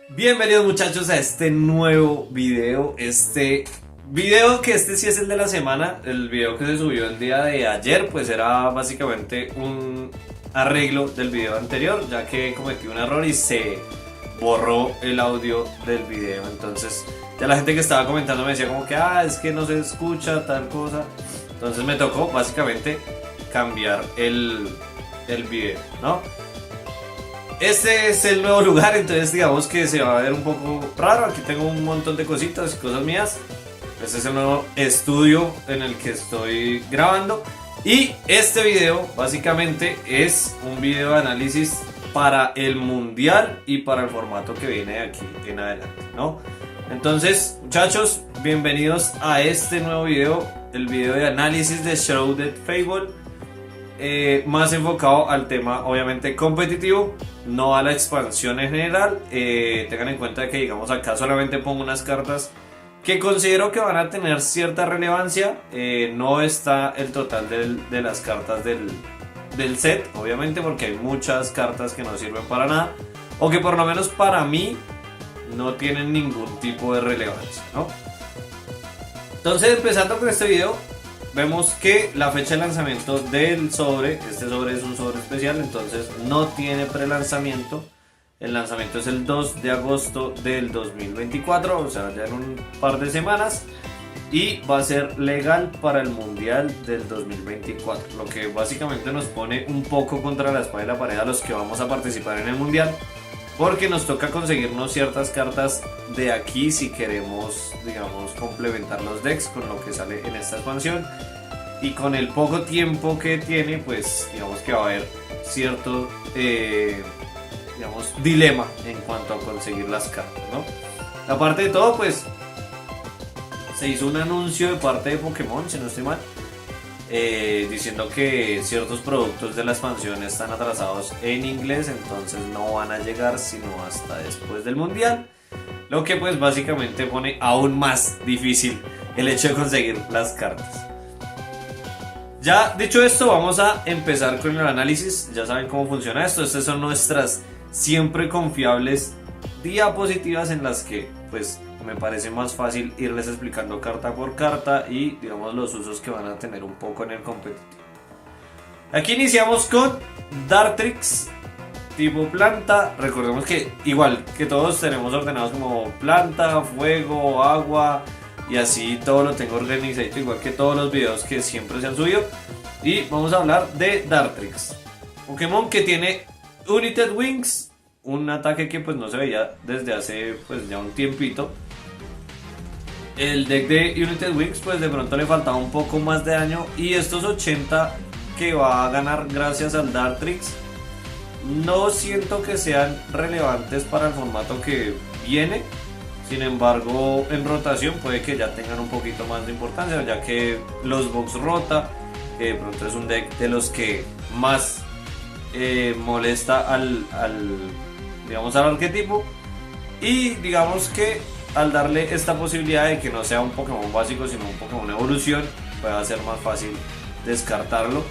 Bienvenidos muchachos a este nuevo video, que sí es el de la semana. El video que se subió el día de ayer pues era básicamente un arreglo del video anterior, ya que cometí un error y se borró el audio del video. Entonces ya la gente que estaba comentando me decía como que es que no se escucha tal cosa. Entonces me tocó básicamente cambiar el video, ¿no? Este es el nuevo lugar, entonces digamos que se va a ver un poco raro. Aquí tengo un montón de cositas y cosas mías. Este es el nuevo estudio en el que estoy grabando. Y este video básicamente es un video de análisis para el mundial y para el formato que viene de aquí en adelante, ¿no? Entonces, muchachos, bienvenidos a este nuevo video, el video de análisis de Shrouded Fable. Más enfocado al tema obviamente competitivo, no a la expansión en general. Tengan en cuenta que digamos acá solamente pongo unas cartas que considero que van a tener cierta relevancia. No está el total de las cartas del set, obviamente, porque hay muchas cartas que no sirven para nada, o que por lo menos para mí no tienen ningún tipo de relevancia, ¿no? Entonces, empezando con este video, vemos que la fecha de lanzamiento del sobre, este sobre es un sobre especial, entonces no tiene prelanzamiento. El lanzamiento es el 2 de agosto del 2024, o sea, ya en un par de semanas. Y va a ser legal para el mundial del 2024, lo que básicamente nos pone un poco contra la espada y la pared a los que vamos a participar en el mundial, porque nos toca conseguirnos ciertas cartas de aquí si queremos, digamos, complementar los decks con lo que sale en esta expansión. Y con el poco tiempo que tiene, pues digamos que va a haber cierto digamos, dilema en cuanto a conseguir las cartas, ¿no? Aparte de todo, pues se hizo un anuncio de parte de Pokémon, si no estoy mal, diciendo que ciertos productos de la expansión están atrasados en inglés, entonces no van a llegar sino hasta después del mundial, lo que pues básicamente pone aún más difícil el hecho de conseguir las cartas. Ya dicho esto, vamos a empezar con el análisis. Ya saben cómo funciona esto. Estas son nuestras siempre confiables diapositivas en las que pues me parece más fácil irles explicando carta por carta y digamos los usos que van a tener un poco en el competitivo. Aquí iniciamos con Dartrix tipo planta. Recordemos que igual que todos tenemos ordenados como planta, fuego, agua, y así todo lo tengo organizado igual que todos los videos que siempre se han subido. Y vamos a hablar de Dartrix, Pokémon que tiene United Wings, un ataque que pues no se veía desde hace pues ya un tiempito. El deck de United Wings pues de pronto le faltaba un poco más de daño, y estos 80 que va a ganar gracias al Dartrix no siento que sean relevantes para el formato que viene. Sin embargo, en rotación puede que ya tengan un poquito más de importancia, ya que los box rota, que de pronto es un deck de los que más molesta digamos, al arquetipo. Y digamos que al darle esta posibilidad de que no sea un Pokémon básico sino un Pokémon evolución, puede ser más fácil descartarlo.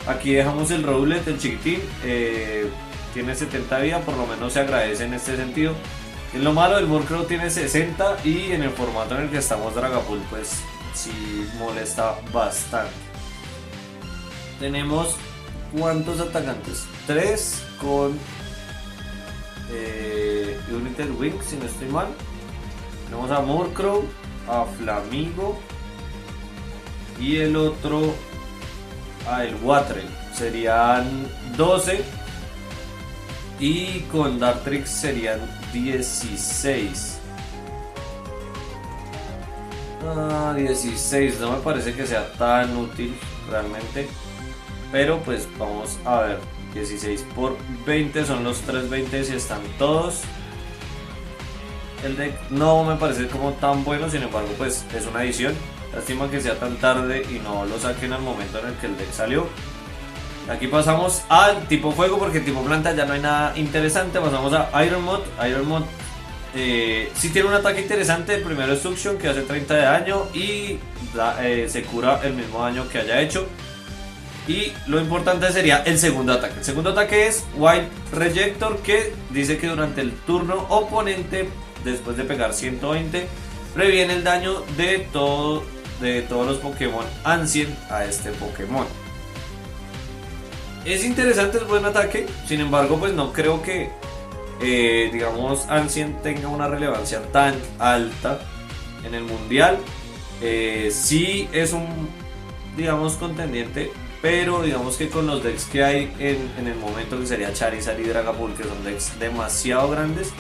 Aquí dejamos el Rowlet, el chiquitín, tiene 70 vida, por lo menos se agradece en este sentido. En lo malo, el Murkrow tiene 60 y en el formato en el que estamos Dragapult pues sí molesta bastante. Tenemos ¿cuántos atacantes? 3 con United Wings, si no estoy mal. Tenemos a Murkrow, a Flamigo y el otro el Watrel. Serían 12 y con Dartrix serían 16. 16, no me parece que sea tan útil realmente, pero pues vamos a ver. 16 por 20 son los 320 si están todos. El deck no me parece como tan bueno, sin embargo pues es una edición. Lástima que sea tan tarde y no lo saquen al momento en el que el deck salió. Aquí pasamos al tipo fuego, porque tipo planta ya no hay nada interesante. Pasamos a Iron Mod. Iron Mod sí tiene un ataque interesante. El primero es Suction, que hace 30 de daño y se cura el mismo daño que haya hecho. Y lo importante sería el segundo ataque. El segundo ataque es Wild Rejector, que dice que durante el turno oponente, después de pegar 120, previene el daño de todos los Pokémon Ancient a este Pokémon. Es interesante, es buen ataque. Sin embargo, pues no creo que digamos Ancient tenga una relevancia tan alta en el mundial. Sí es un, digamos, contendiente, pero digamos que con los decks que hay en el momento, que sería Charizard y Dragapult, que son decks demasiado grandes,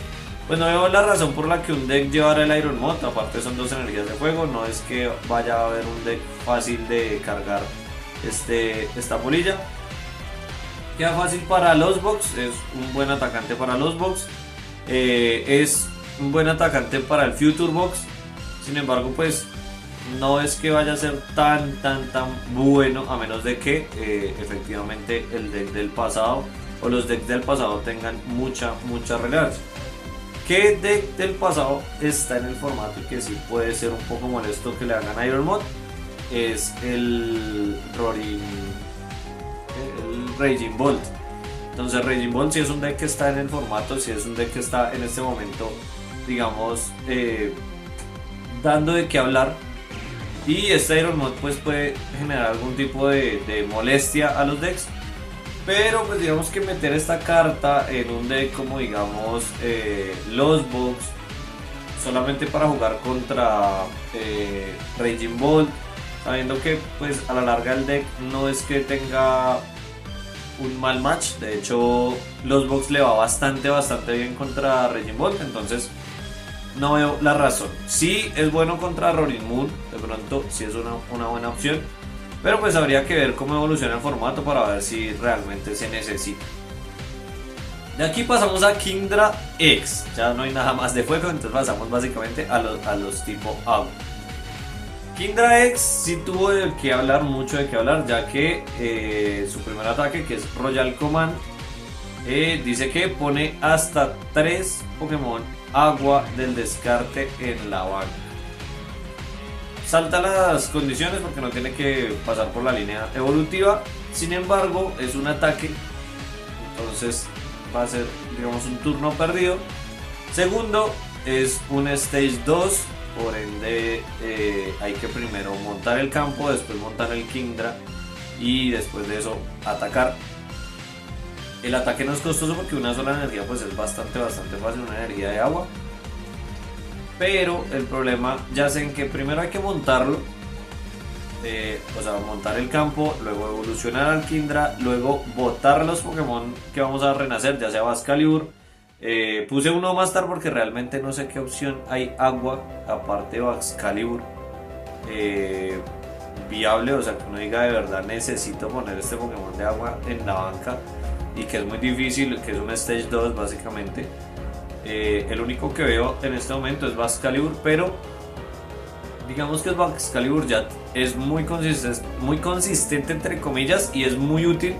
pues no veo la razón por la que un deck llevara el Iron Mod. Aparte son dos energías de fuego, no es que vaya a haber un deck fácil de cargar esta polilla. Queda fácil para los box, es un buen atacante para los box, es un buen atacante para el Future Box. Sin embargo, pues no es que vaya a ser tan bueno, a menos de que efectivamente el deck del pasado o los decks del pasado tengan mucha relevancia. ¿Qué deck del pasado está en el formato y que sí puede ser un poco molesto que le hagan Iron Mod? Es el Raging Bolt. Entonces Raging Bolt si es un deck que está en el formato, si es un deck que está en este momento, digamos, dando de qué hablar. Y este Iron Mod pues puede generar algún tipo de molestia a los decks. Pero pues digamos que meter esta carta en un deck como digamos los Box, solamente para jugar contra Raging Bolt, sabiendo que pues a la larga el deck no es que tenga un mal match. De hecho los Box le va bastante bien contra Raging Bolt, entonces no veo la razón. Sí es bueno contra Roaring Moon, de pronto sí es una buena opción, pero pues habría que ver cómo evoluciona el formato para ver si realmente se necesita. De aquí pasamos a Kingdra X, ya no hay nada más de fuego, entonces pasamos básicamente a los tipo agua. Kingdra X sí tuvo mucho de qué hablar, ya que su primer ataque, que es Royal Command, dice que pone hasta 3 Pokémon agua del descarte en la banca. Salta las condiciones porque no tiene que pasar por la línea evolutiva. Sin embargo, es un ataque, entonces va a ser, digamos, un turno perdido. Segundo, es un Stage 2, por ende hay que primero montar el campo, después montar el Kingdra y después de eso atacar. El ataque no es costoso porque una sola energía pues es bastante fácil, una energía de agua. Pero el problema ya sé en que primero hay que montarlo, o sea, montar el campo, luego evolucionar al Kingdra, luego botar los Pokémon que vamos a renacer, ya sea Bascalibur. Puse uno Master porque realmente no sé qué opción hay agua aparte de Bascalibur viable, o sea que uno diga de verdad necesito poner este Pokémon de agua en la banca, y que es muy difícil, que es un Stage 2 básicamente. El único que veo en este momento es Bascalibur, pero digamos que el Bascalibur ya es muy consistente entre comillas y es muy útil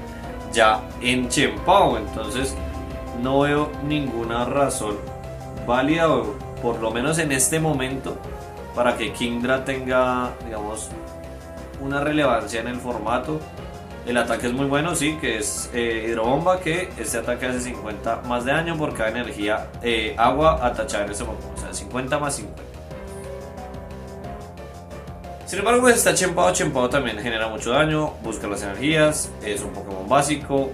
ya en Chien-Pao, entonces no veo ninguna razón válida, o por lo menos en este momento, para que Kingdra tenga, digamos, una relevancia en el formato. El ataque es muy bueno, sí, que es hidrobomba, que este ataque hace 50 más de daño por cada energía agua atachada en este Pokémon, o sea 50 más 50. Sin embargo, pues está Chien-Pao. Chien-Pao también genera mucho daño, busca las energías, es un Pokémon básico,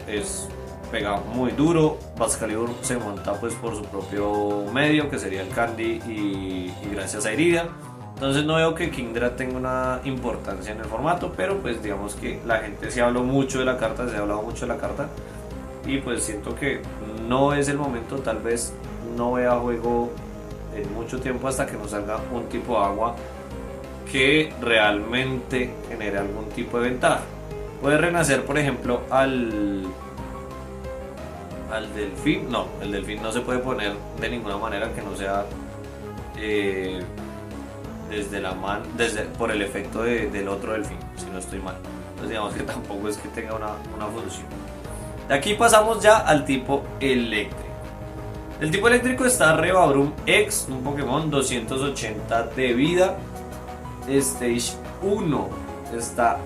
pega muy duro. Bascalibur se monta pues por su propio medio, que sería el Candy, y gracias a Iridia. Entonces no veo que Kingdra tenga una importancia en el formato, pero pues digamos que la gente se habló mucho de la carta, y pues siento que no es el momento, tal vez no vea juego en mucho tiempo hasta que nos salga un tipo de agua que realmente genere algún tipo de ventaja. Puede renacer por ejemplo al delfín, no, el delfín no se puede poner de ninguna manera que no sea por el efecto del otro delfín, si no estoy mal. Entonces digamos que tampoco es que tenga una función. De aquí pasamos ya al tipo eléctrico. El tipo eléctrico está Revabrum X, un Pokémon 280 de vida, Stage 1. Está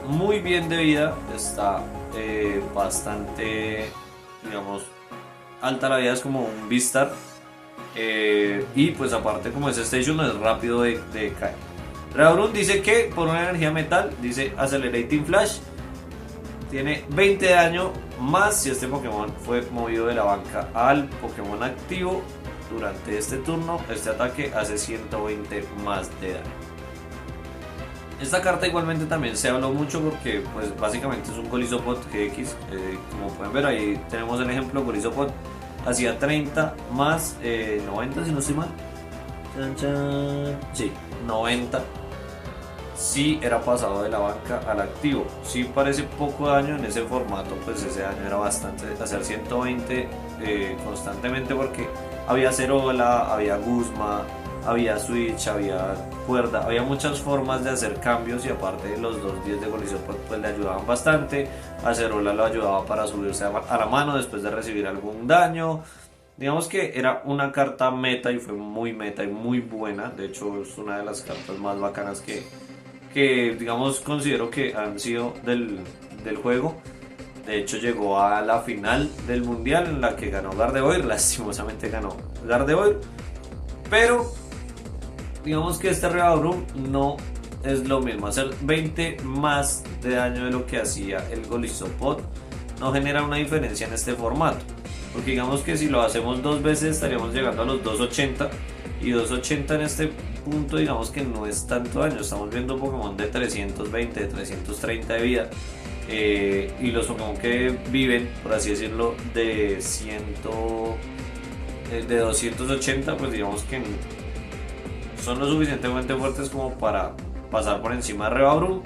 muy bien de vida, está bastante, digamos, alta la vida, es como un Beastar. Y pues aparte como ese Station no es rápido de caer. Reabrun dice que por una energía metal, dice Accelerating Flash, tiene 20 de daño más si este Pokémon fue movido de la banca al Pokémon activo durante este turno. Este ataque hace 120 más de daño. Esta carta igualmente también se habló mucho porque pues básicamente es un Golisopod GX. Como pueden ver ahí tenemos el ejemplo. Golisopod hacía 30 más 90 si no estoy mal. Chan, chan. Sí, 90 si era pasado de la banca al activo. Si parece poco daño en ese formato, pues ese daño era bastante. Hacer 120 constantemente porque había Cerola, había Guzma, había Switch, había cuerda, había muchas formas de hacer cambios y aparte los 210 de Golisopod pues le ayudaban bastante. A Cerola lo ayudaba para subirse a la mano después de recibir algún daño. Digamos que era una carta meta y fue muy meta y muy buena. De hecho es una de las cartas más bacanas que digamos considero que han sido del juego. De hecho llegó a la final del mundial en la que ganó Gardevoir. Lastimosamente ganó Gardevoir, pero digamos que este Reabrun no es lo mismo. Hacer 20 más de daño de lo que hacía el Golisopod no genera una diferencia en este formato, porque digamos que si lo hacemos dos veces estaríamos llegando a los 280 y 280 en este punto digamos que no es tanto daño. Estamos viendo Pokémon de 320, de 330 de vida, y los Pokémon que viven, por así decirlo, de 280, pues digamos que son lo suficientemente fuertes como para pasar por encima de Reabrun.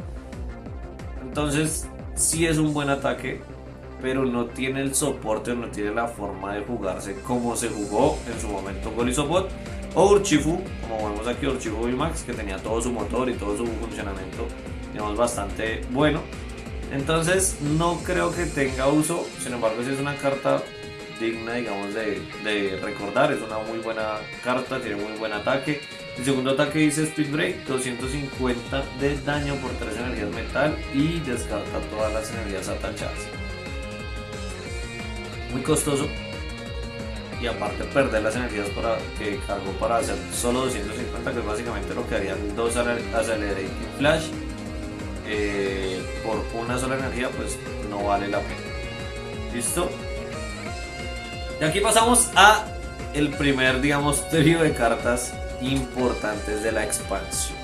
Entonces sí es un buen ataque, pero no tiene el soporte, no tiene la forma de jugarse como se jugó en su momento Golisopod o Urshifu, como vemos aquí Urshifu VMAX, que tenía todo su motor y todo su funcionamiento, digamos, bastante bueno. Entonces no creo que tenga uso. Sin embargo, sí es una carta digna, digamos, de recordar. Es una muy buena carta, tiene muy buen ataque. El segundo ataque dice Speed Break, 250 de daño por 3 energías metal y descarta todas las energías atachadas. Muy costoso, y aparte perder las energías que cargó para hacer solo 250, que es básicamente lo que harían dos Accelerating Flash por una sola energía, pues no vale la pena. ¿Listo? Y aquí pasamos a el primer, digamos, trío de cartas importantes de la expansión.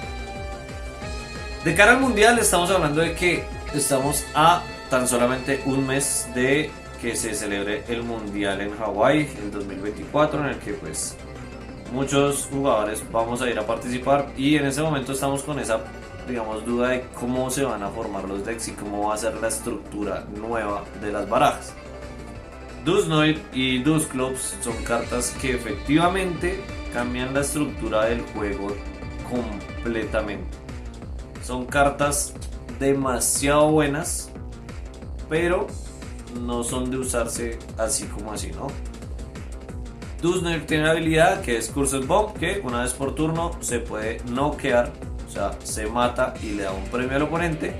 De cara al mundial estamos hablando de que estamos a tan solamente un mes de que se celebre el mundial en Hawái en 2024, en el que pues muchos jugadores vamos a ir a participar, y en ese momento estamos con esa, digamos, duda de cómo se van a formar los decks y cómo va a ser la estructura nueva de las barajas. Dusknoir y Dusclops son cartas que efectivamente cambian la estructura del juego completamente. Son cartas demasiado buenas, pero no son de usarse así como así, ¿no? Dusknoir tiene la habilidad que es Cursed Bomb, que una vez por turno se puede noquear, o sea, se mata y le da un premio al oponente,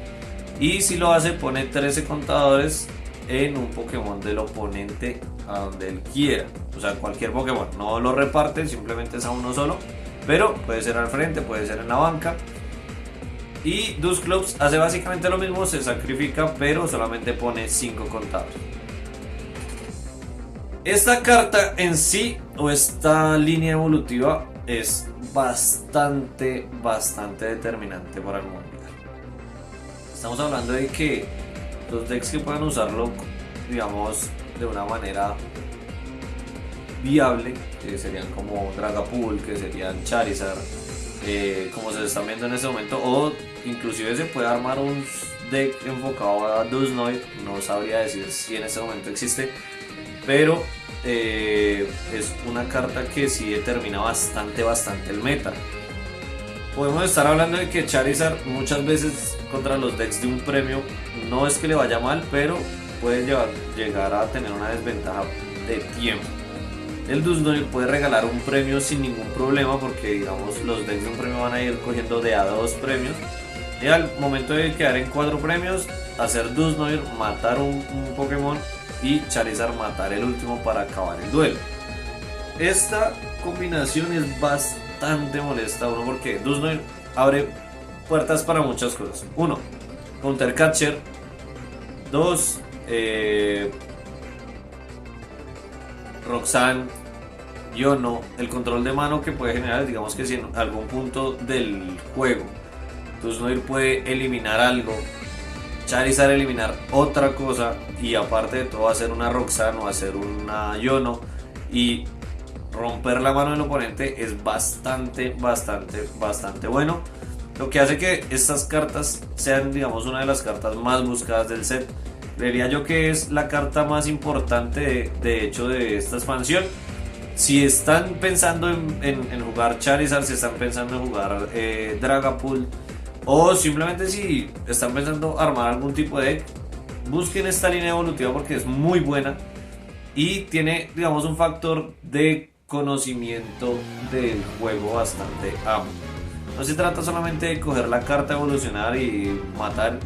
y si lo hace pone 13 contadores en un Pokémon del oponente a donde él quiera, o sea, cualquier Pokémon, no lo reparte, simplemente es a uno solo, pero puede ser al frente, puede ser en la banca. Y Dusclops hace básicamente lo mismo, se sacrifica, pero solamente pone 5 contadores. Esta carta en sí, o esta línea evolutiva, es bastante determinante para el mundial. Estamos hablando de que los decks que puedan usarlo, digamos, de una manera viable, que serían como Dragapult, que serían Charizard, como se están viendo en este momento, o inclusive se puede armar un deck enfocado a Dusknoir, no sabría decir si en este momento existe, pero es una carta que sí determina bastante el meta. Podemos estar hablando de que Charizard muchas veces contra los decks de un premio no es que le vaya mal, pero puede llegar a tener una desventaja de tiempo. El Dusknoir puede regalar un premio sin ningún problema, porque digamos los decks de un premio van a ir cogiendo de a dos premios. Y al momento de quedar en 4 premios, hacer Dusknoir, matar un Pokémon y Charizard matar el último para acabar el duelo. Esta combinación es bastante molesta, uno, porque Dusknoir abre puertas para muchas cosas. 1, Counter Catcher. 2, Roxanne, Iono, el control de mano que puede generar, digamos que si en algún punto del juego Dusknoir puede eliminar algo, Charizard eliminar otra cosa, y aparte de todo hacer una Roxanne o hacer una Iono y romper la mano del oponente, es bastante bueno, lo que hace que estas cartas sean, digamos, una de las cartas más buscadas del set. Creería yo que es la carta más importante de hecho de esta expansión. Si están pensando en jugar Charizard, si están pensando en jugar Dragapult, o simplemente si están pensando armar algún tipo de deck, busquen esta línea evolutiva porque es muy buena y tiene, digamos, un factor de conocimiento del juego bastante amplio. No se trata solamente de coger la carta, evolucionar y matar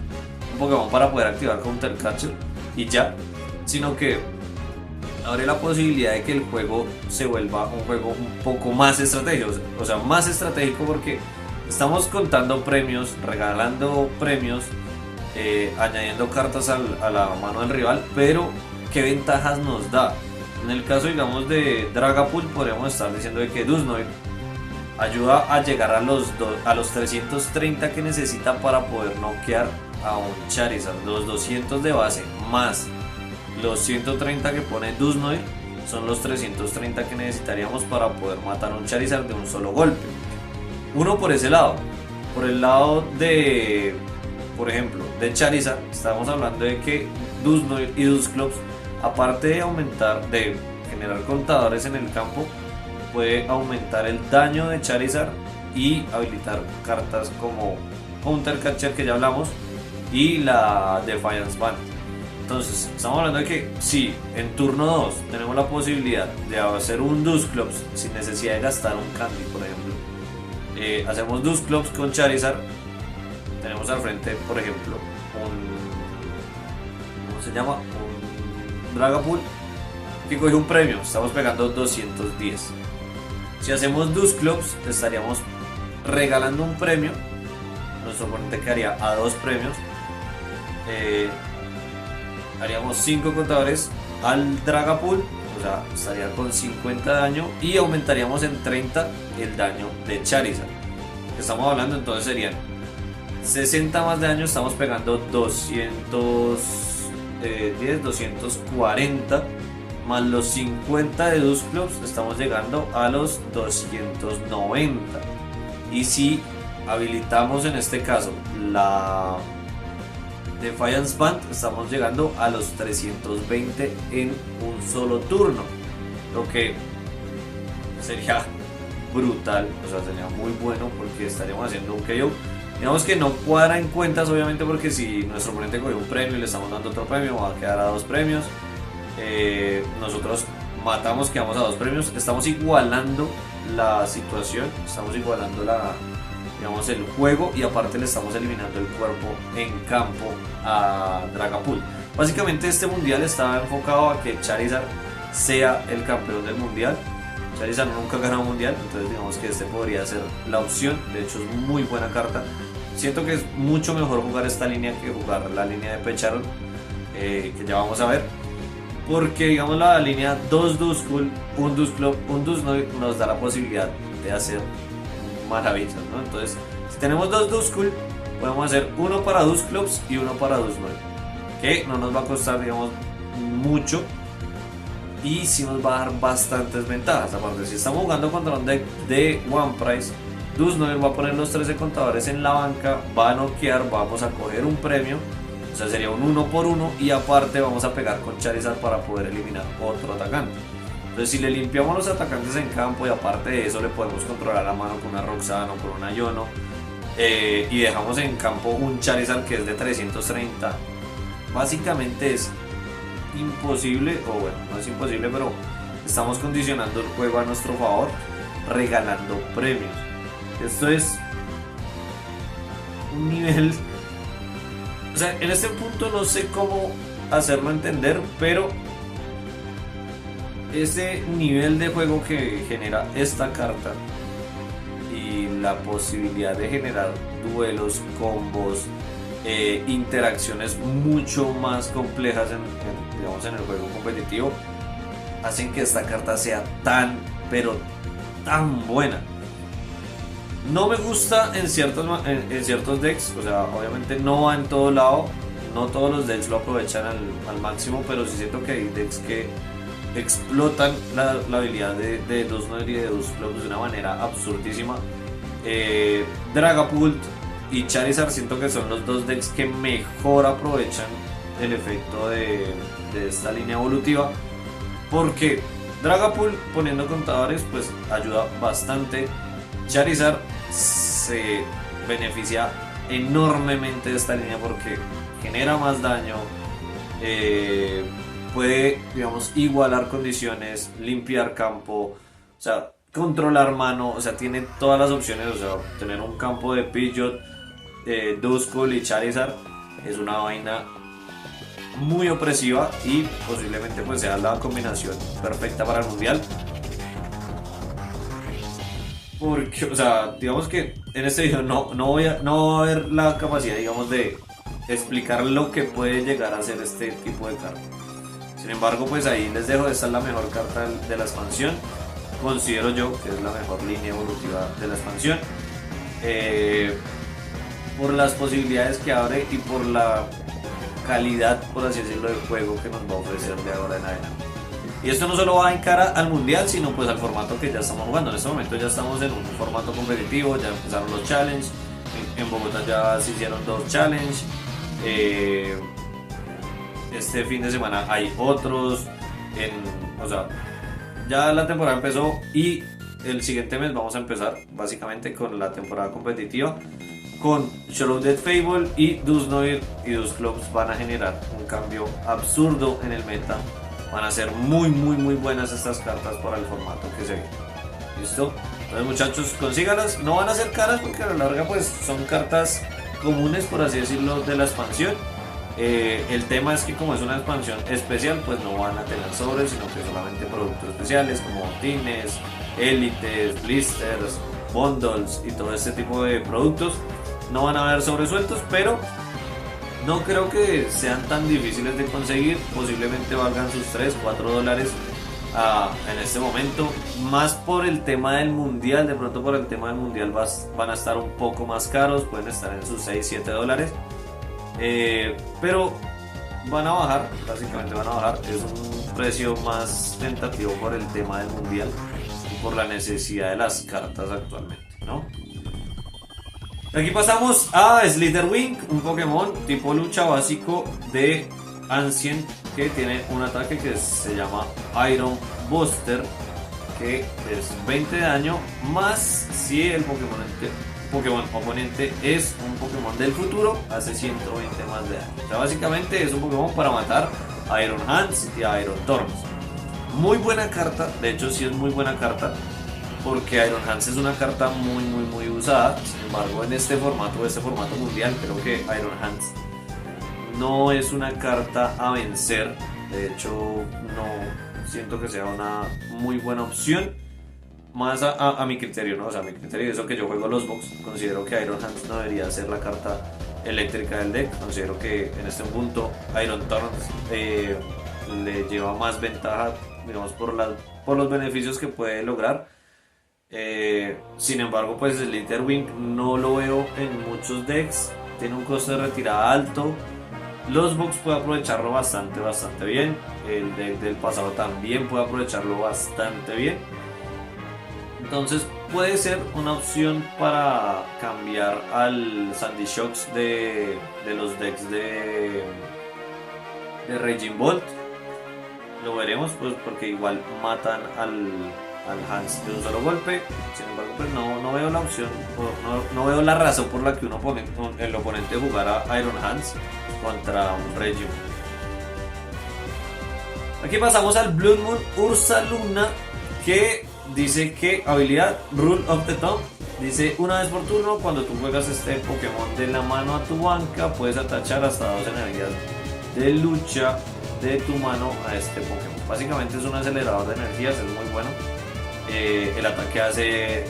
un Pokémon para poder activar Counter Catcher y ya, sino que abre la posibilidad de que el juego se vuelva un juego un poco más estratégico, o sea, más estratégico, porque estamos contando premios, regalando premios, añadiendo cartas a la mano del rival, pero ¿qué ventajas nos da? En el caso, digamos, de Dragapult, podríamos estar diciendo de que Dusknoir ayuda a llegar a los 330 que necesita para poder noquear a un Charizard. Los 200 de base más los 130 que pone Dusknoir son los 330 que necesitaríamos para poder matar a un Charizard de un solo golpe. Uno por ese lado. Por el lado de, por ejemplo, de Charizard, estamos hablando de que Dusknoir y Dusclops, aparte de generar contadores en el campo, puede aumentar el daño de Charizard y habilitar cartas como Counter Catcher, que ya hablamos, y la Defiance Band. Entonces, estamos hablando de que si en turno 2 tenemos la posibilidad de hacer un Dusclops sin necesidad de gastar un Candy, por ejemplo, hacemos Dusclops con Charizard, tenemos al frente, por ejemplo, ¿cómo se llama? Un Dragapult que coge un premio, estamos pegando 210. Si hacemos Dusclops, estaríamos regalando un premio, nuestro oponente quedaría a 2 premios, haríamos 5 contadores al Dragapult, o sea, estaría con 50 de daño, y aumentaríamos en 30 el daño de Charizard. Estamos hablando, entonces serían 60 más de daño, estamos pegando 210, 240, más los 50 de Dusclops, estamos llegando a los 290. Y si habilitamos en este caso la Defiance Band, estamos llegando a los 320 en un solo turno, lo que sería brutal, o sea, sería muy bueno porque estaríamos haciendo un KO. Digamos que no cuadra en cuentas, obviamente, porque si nuestro oponente cogió un premio y le estamos dando otro premio, va a quedar a 2 premios. Nosotros matamos, quedamos a 2 premios. Estamos igualando la situación, estamos igualando digamos, el juego, y aparte le estamos eliminando el cuerpo en campo a Dragapult. Básicamente este mundial está enfocado a que Charizard sea el campeón del mundial. Charizard nunca gana un mundial, entonces digamos que este podría ser la opción. De hecho es muy buena carta. Siento que es mucho mejor jugar esta línea que jugar la línea de Pecharon, que ya vamos a ver, porque digamos la línea 2 Duskull, un Dusclop, un Dusknoir nos da la posibilidad de hacer maravillas, ¿no? Entonces, si tenemos 2 Duskull, podemos hacer uno para Dusclops y uno para Dusknoir, que no nos va a costar, digamos, mucho, y sí nos va a dar bastantes ventajas. Aparte, si estamos jugando contra un deck de One Price, Dusknoir va a poner los 13 contadores en la banca, va a noquear, vamos a coger un premio, o sea, sería un 1 por 1, y aparte vamos a pegar con Charizard para poder eliminar otro atacante. Entonces, si le limpiamos los atacantes en campo y aparte de eso le podemos controlar la mano con una Roxanne o con una Iono, y dejamos en campo un Charizard que es de 330, básicamente es imposible, o bueno, no es imposible, pero estamos condicionando el juego a nuestro favor, regalando premios. Esto es un nivel, o sea, en este punto no sé cómo hacerlo entender, pero ese nivel de juego que genera esta carta y la posibilidad de generar duelos, combos, interacciones mucho más complejas digamos, en el juego competitivo, hacen que esta carta sea tan, pero tan buena. No me gusta en ciertos decks, o sea, obviamente no va en todo lado, no todos los decks lo aprovechan al máximo, pero sí siento que hay decks que explotan la habilidad de Dusknoir y de Dusclops de una manera absurdísima. Dragapult y Charizard siento que son los dos decks que mejor aprovechan el efecto de esta línea evolutiva, porque Dragapult poniendo contadores pues ayuda bastante. Charizard se beneficia enormemente de esta línea porque genera más daño, puede, digamos, igualar condiciones, limpiar campo, o sea, controlar mano, o sea, tiene todas las opciones, o sea, tener un campo de Pidgeot, Duskull y Charizard es una vaina muy opresiva y posiblemente pues sea la combinación perfecta para el mundial. Porque, o sea, digamos que en este video no va a haber la capacidad, digamos, de explicar lo que puede llegar a ser este tipo de carta. Sin embargo, pues ahí les dejo, esta es la mejor carta de la expansión. Considero yo que es la mejor línea evolutiva de la expansión. Por las posibilidades que abre y por la calidad, por así decirlo, del juego que nos va a ofrecer de ahora en adelante. Y esto no solo va en cara al mundial, sino pues al formato que ya estamos jugando. En este momento ya estamos en un formato competitivo, ya empezaron los challenges. En Bogotá ya se hicieron 2 challenges. Este fin de semana hay otros. O sea, ya la temporada empezó y el siguiente mes vamos a empezar básicamente con la temporada competitiva. Con Shrouded Fable y Dusknoir y Dusclops van a generar un cambio absurdo en el meta. Van a ser muy buenas estas cartas para el formato que se viene. ¿Listo? Entonces muchachos, consíganlas. No van a ser caras porque a la larga pues son cartas comunes, por así decirlo, de la expansión. El tema es que como es una expansión especial, pues no van a tener sobres, sino que solamente productos especiales como botines, élites, blisters, bundles y todo este tipo de productos. No van a haber sobresueltos, pero no creo que sean tan difíciles de conseguir. Posiblemente valgan sus 3, 4 dólares en este momento. Más por el tema del mundial. De pronto por el tema del mundial van a estar un poco más caros. Pueden estar en sus 6, 7 dólares. Pero van a bajar. Básicamente van a bajar. Es un precio más tentativo por el tema del mundial y por la necesidad de las cartas actualmente, ¿no? Aquí pasamos a Slitherwing, un Pokémon tipo lucha básico de Ancient que tiene un ataque que se llama Iron Buster, que es 20 de daño, más si el Pokémon oponente es un Pokémon del futuro, hace 120 más de daño. O sea, básicamente es un Pokémon para matar a Iron Hands y a Iron Thorns. Muy buena carta, de hecho sí es muy buena carta, porque Iron Hands es una carta muy usada. Sin embargo, en este formato mundial, creo que Iron Hands no es una carta a vencer. De hecho, no siento que sea una muy buena opción. Más a mi criterio, ¿no? O sea, a mi criterio, eso que yo juego los box, considero que Iron Hands no debería ser la carta eléctrica del deck. Considero que en este punto Iron Thorns le lleva más ventaja, digamos, por los beneficios que puede lograr. Sin embargo, pues Slitherwing no lo veo en muchos decks. Tiene un costo de retirada alto. Los box puede aprovecharlo bastante bien. El deck del pasado también puede aprovecharlo bastante bien. Entonces puede ser una opción para cambiar al Sandy Shocks de los decks de Raging Bolt. Lo veremos, pues, porque igual matan al Hands de un solo golpe. Sin embargo, pues no veo la opción, no veo la razón por la que el oponente jugara Iron Hands contra un Reggie. Aquí pasamos al Blood Moon Ursaluna, que dice que habilidad Rule of the Thumb. Dice, una vez por turno, cuando tú juegas este Pokémon de la mano a tu banca, puedes atachar hasta 2 energías de lucha de tu mano a este Pokémon. Básicamente es un acelerador de energías, es muy bueno. El ataque hace,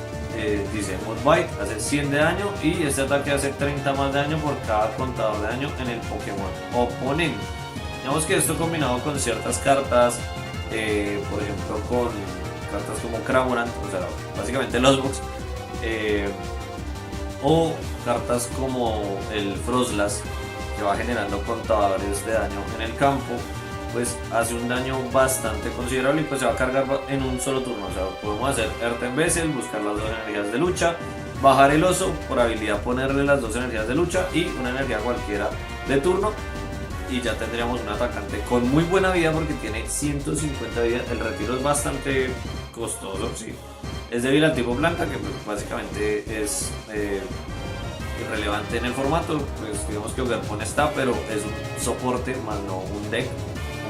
dice Mudbite, hace 100 de daño y este ataque hace 30 más de daño por cada contador de daño en el Pokémon oponente. Digamos que esto combinado con ciertas cartas, por ejemplo con cartas como Cramorant, o sea, básicamente los box, o cartas como el Frostlass, que va generando contadores de daño en el campo, pues hace un daño bastante considerable y pues se va a cargar en un solo turno. O sea, podemos hacer Earthen Vessel, buscar las 2 energías de lucha, bajar el oso, por habilidad ponerle las 2 energías de lucha y una energía cualquiera de turno, y ya tendríamos un atacante con muy buena vida porque tiene 150 vida. El retiro es bastante costoso, sí. Es débil al tipo planta, que pues básicamente es irrelevante en el formato. Pues digamos que Ogerpon está, pero es un soporte más no un deck,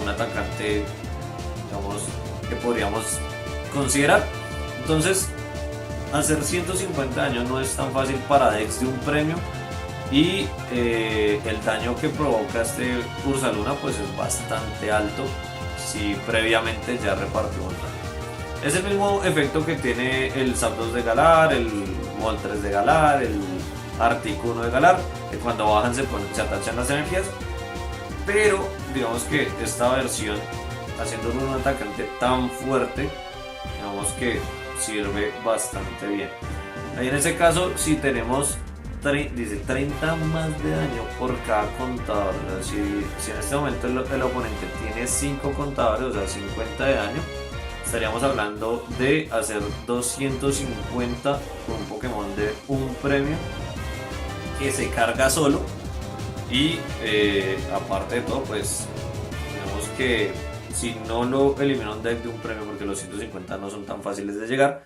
un atacante, digamos, que podríamos considerar. Entonces, hacer 150 daño no es tan fácil para decks de un premio, y el daño que provoca este Ursaluna pues es bastante alto si previamente ya repartió un daño. Es el mismo efecto que tiene el Zapdos de Galar, el Moltres de Galar, el Articuno de Galar, que cuando bajan se atachan las energías, pero digamos que esta versión, haciéndolo un atacante tan fuerte, digamos que sirve bastante bien. Ahí en ese caso, si tenemos dice 30 más de daño por cada contador, o sea, si en este momento el oponente tiene 5 contadores, o sea 50 de daño, estaríamos hablando de hacer 250 con un Pokémon de un premio que se carga solo. Y aparte de todo, pues digamos que si no lo elimina un deck de un premio, porque los 150 no son tan fáciles de llegar,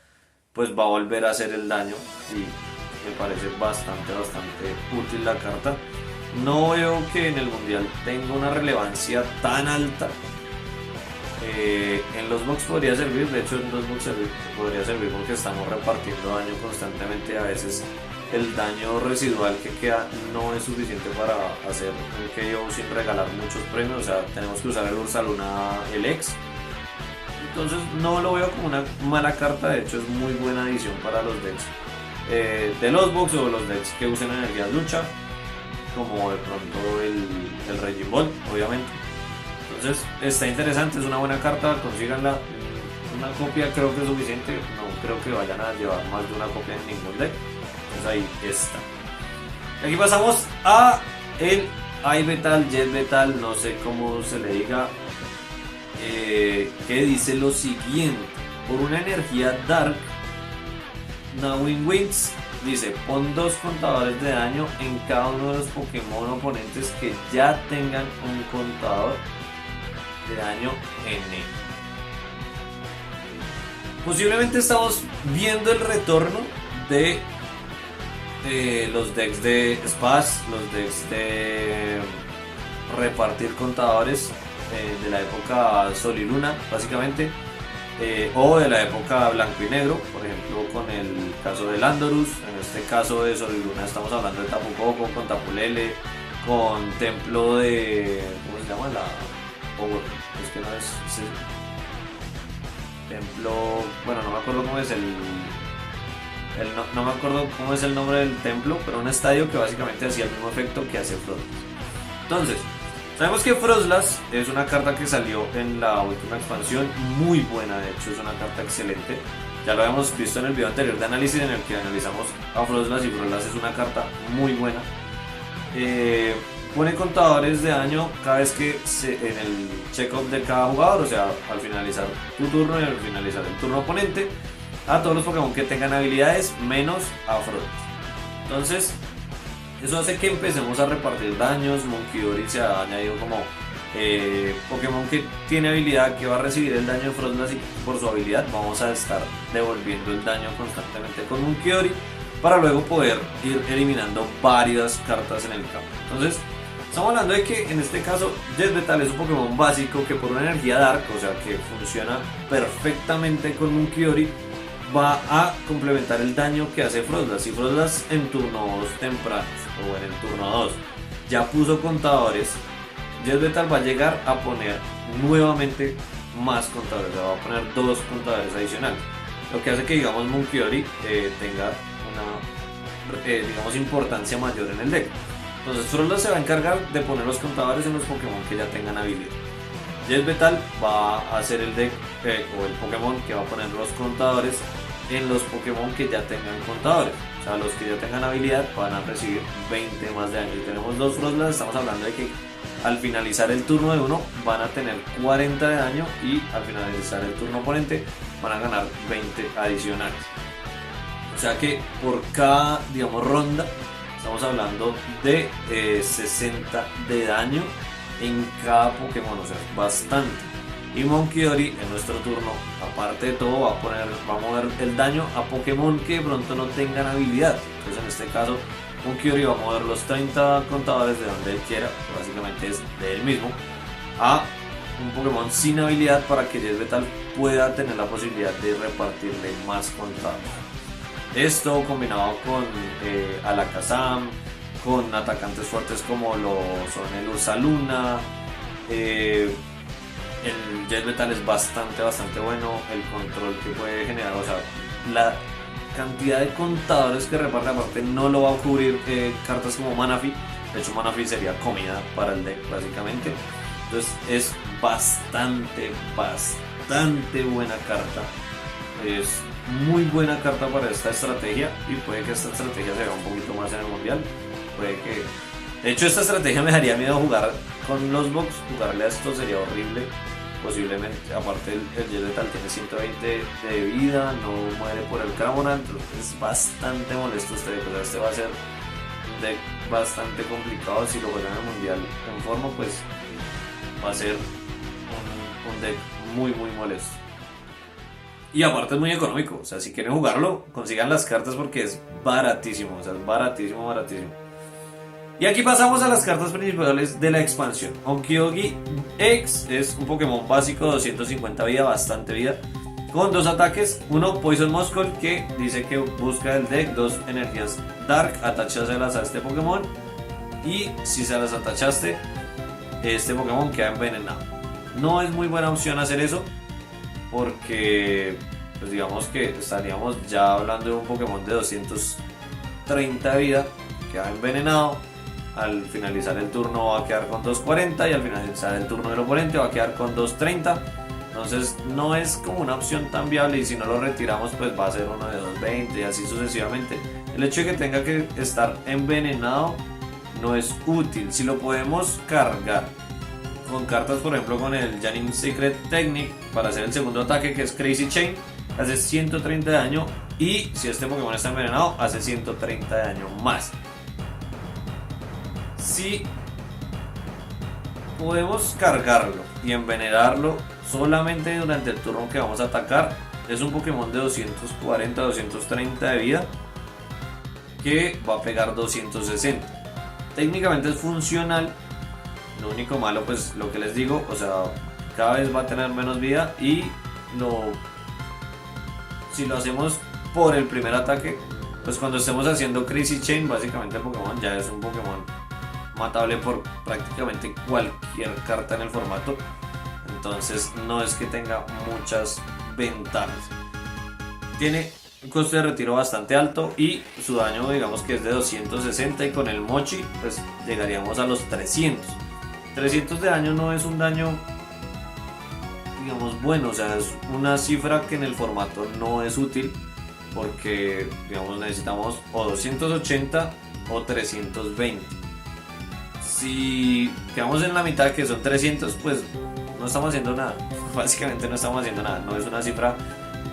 pues va a volver a hacer el daño, y me parece bastante útil la carta. No veo que en el mundial tenga una relevancia tan alta. En los box podría servir, de hecho en los box podría servir porque estamos repartiendo daño constantemente. A veces el daño residual que queda no es suficiente para hacer un KO sin regalar muchos premios, o sea, tenemos que usar el Ursaluna, el X. Entonces no lo veo como una mala carta, de hecho es muy buena adición para los decks de los box o los decks que usen energías lucha, como de pronto el Raging Ball, obviamente. Entonces está interesante, es una buena carta, consíganla. Una copia creo que es suficiente, no creo que vayan a llevar más de una copia en ningún deck. Entonces ahí está. Aquí pasamos a el iBetal, JetBetal, no sé cómo se le diga, que dice lo siguiente: por una energía Dark, Nawin Wings dice, pon 2 contadores de daño en cada uno de los Pokémon oponentes que ya tengan un contador de daño en él. Posiblemente estamos viendo el retorno de los decks de Spaz, los decks de repartir contadores de la época Sol y Luna, básicamente, o de la época Blanco y Negro, por ejemplo con el caso de Landorus. En este caso de Sol y Luna estamos hablando de Tapu Koko, con Tapulele, con Templo de... ¿cómo se llama? Es que no es Templo... bueno, no me acuerdo cómo es no me acuerdo cómo es el nombre del templo, pero un estadio que básicamente hacía el mismo efecto que hace Frostlass. Entonces, sabemos que Frostlass es una carta que salió en la última expansión, muy buena, de hecho es una carta excelente. Ya lo habíamos visto en el video anterior de análisis en el que analizamos a Frostlass, y Frostlass es una carta muy buena. Pone contadores de daño cada vez que en el check-up de cada jugador, o sea, al finalizar tu turno y al finalizar el turno oponente, a todos los Pokémon que tengan habilidades menos a Frostlass. Entonces, eso hace que empecemos a repartir daños. Munkidori se ha añadido como Pokémon que tiene habilidad que va a recibir el daño de Frostlass, y por su habilidad vamos a estar devolviendo el daño constantemente con Munkidori, para luego poder ir eliminando varias cartas en el campo. Entonces, estamos hablando de que en este caso JetBetal es un Pokémon básico que por una energía Dark, o sea que funciona perfectamente con Munkidori, va a complementar el daño que hace Frostlass. Si Frostlass en turnos tempranos o en el turno 2 ya puso contadores, Jezbetal va a llegar a poner nuevamente más contadores, va a poner 2 contadores adicionales, lo que hace que digamos Munkidori tenga una digamos importancia mayor en el deck. Entonces Frostlass se va a encargar de poner los contadores en los Pokémon que ya tengan habilidad. Jezbetal va a hacer el deck o el Pokémon que va a poner los contadores en los Pokémon que ya tengan contadores. O sea, los que ya tengan habilidad van a recibir 20 más de daño. Si tenemos 2 Frostlass, estamos hablando de que al finalizar el turno de uno van a tener 40 de daño y al finalizar el turno oponente van a ganar 20 adicionales. O sea que por cada, digamos, ronda estamos hablando de 60 de daño en cada Pokémon, o sea, es bastante. Y Munkidori en nuestro turno, aparte de todo, va a mover el daño a Pokémon que de pronto no tengan habilidad. Entonces en este caso Munkidori va a mover los 30 contadores de donde él quiera, que básicamente es de él mismo, a un Pokémon sin habilidad para que Jezbetal pueda tener la posibilidad de repartirle más contadores. Esto combinado con Alakazam, con atacantes fuertes como lo son el Ursaluna, el Jezbetal es bastante bueno, el control que puede generar, o sea, la cantidad de contadores que reparte aparte no lo va a cubrir cartas como Manaphy. De hecho Manaphy sería comida para el deck básicamente. Entonces es bastante buena carta, es muy buena carta para esta estrategia y puede que esta estrategia se vea un poquito más en el mundial. Puede que, de hecho, esta estrategia me daría miedo jugar con los box, jugarle a esto sería horrible. Posiblemente, aparte el Jezbetal tiene 120 de vida, no muere por el Cramorant, es bastante molesto este deck. O sea, este va a ser un deck bastante complicado. Si lo juegan en el mundial en forma, pues va a ser un deck muy molesto. Y aparte es muy económico, o sea, si quieren jugarlo, consigan las cartas porque es baratísimo, o sea, es baratísimo. Y aquí pasamos a las cartas principales de la expansión. Onkyogi X es un Pokémon básico, 250 vida, bastante vida, con 2 ataques, uno Poison Muscle que dice que busca el deck 2 energías Dark, atáchaselas a este Pokémon y si se las atachaste, este Pokémon queda envenenado. No es muy buena opción hacer eso porque pues digamos que estaríamos ya hablando de un Pokémon de 230 de vida, queda envenenado. Al finalizar el turno va a quedar con 240 y al finalizar el turno del oponente va a quedar con 230. Entonces no es como una opción tan viable y si no lo retiramos pues va a ser uno de 220 y así sucesivamente. El hecho de que tenga que estar envenenado no es útil. Si lo podemos cargar con cartas, por ejemplo con el Janine Secret Technique para hacer el segundo ataque que es Crazy Chain, hace 130 de daño y si este Pokémon está envenenado hace 130 de daño más. Si podemos cargarlo y envenenarlo solamente durante el turno que vamos a atacar, es un Pokémon de 240-230 de vida que va a pegar 260. Técnicamente es funcional, lo único malo pues lo que les digo, o sea, cada vez va a tener menos vida y si lo hacemos por el primer ataque, pues cuando estemos haciendo Crazy Chain básicamente el Pokémon ya es un Pokémon matable por prácticamente cualquier carta en el formato. Entonces no es que tenga muchas ventajas. Tiene un coste de retiro bastante alto y su daño digamos que es de 260 y con el Mochi pues llegaríamos a los 300. 300 de daño no es un daño digamos bueno, o sea, es una cifra que en el formato no es útil porque digamos necesitamos o 280 o 320. Si quedamos en la mitad que son 300 pues no estamos haciendo nada, básicamente no estamos haciendo nada, no es una cifra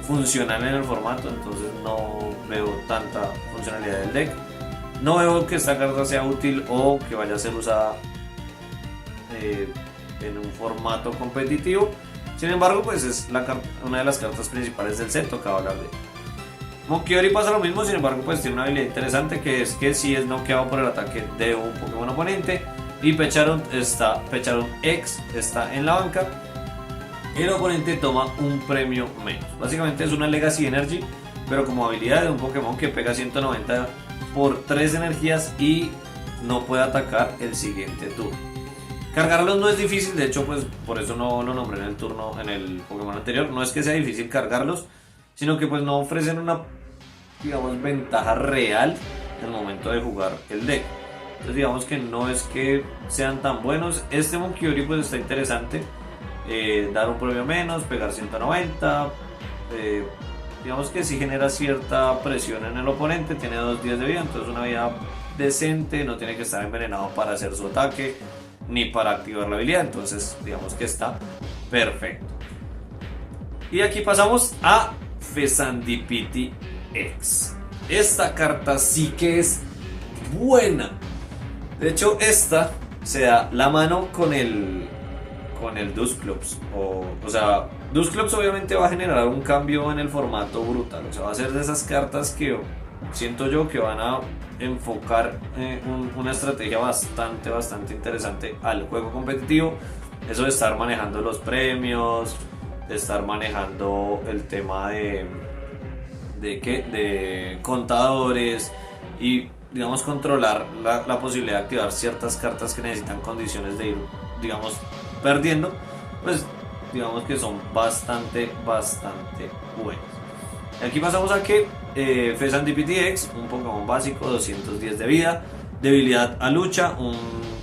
funcional en el formato, entonces no veo tanta funcionalidad del deck, no veo que esta carta sea útil o que vaya a ser usada en un formato competitivo. Sin embargo pues es una de las cartas principales del set, tocaba hablar de ella. Munkidori pasa lo mismo, sin embargo pues tiene una habilidad interesante que es que si es noqueado por el ataque de un Pokémon oponente y Pecharon X está en la banca, el oponente toma un premio menos. Básicamente es una Legacy Energy pero como habilidad de un Pokémon que pega 190 por 3 energías y no puede atacar el siguiente turno. Cargarlos no es difícil, de hecho pues por eso no lo nombré en el turno, en el Pokémon anterior. No es que sea difícil cargarlos, sino que pues no ofrecen una, digamos, ventaja real en el momento de jugar el deck. Entonces digamos que no es que sean tan buenos. Este Monkyori pues está interesante, dar un premio menos, pegar 190, digamos que sí genera cierta presión en el oponente, tiene 2 días de vida, entonces una vida decente, no tiene que estar envenenado para hacer su ataque ni para activar la habilidad, entonces digamos que está perfecto. Y aquí pasamos a Fezandipiti X. Esta carta sí que es buena. De hecho, esta se da la mano con el Dusclops. O sea, Dusclops obviamente va a generar un cambio en el formato brutal. O sea, va a ser de esas cartas que siento yo que van a enfocar una estrategia bastante interesante al juego competitivo. Eso de estar manejando los premios, de estar manejando el tema de contadores y digamos controlar la posibilidad de activar ciertas cartas que necesitan condiciones de ir, digamos, perdiendo, pues digamos que son bastante buenos. Aquí pasamos a que Fezandipiti X, un Pokémon básico, 210 de vida, debilidad a lucha, un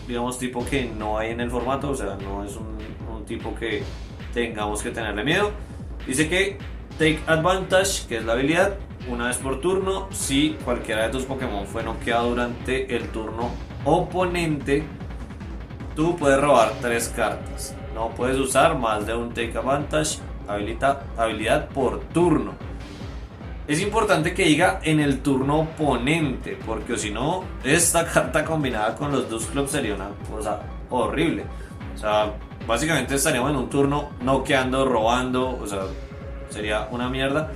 digamos tipo que no hay en el formato, o sea, no es un tipo que tengamos que tenerle miedo. Dice que Take Advantage, que es la habilidad, una vez por turno, si cualquiera de tus Pokémon fue noqueado durante el turno oponente, tú puedes robar 3 cartas. No puedes usar más de un Take Advantage habilidad por turno. Es importante que diga en el turno oponente, porque si no, esta carta combinada con los Dusclops sería una cosa horrible. O sea, básicamente estaríamos en un turno noqueando, robando, o sea, sería una mierda.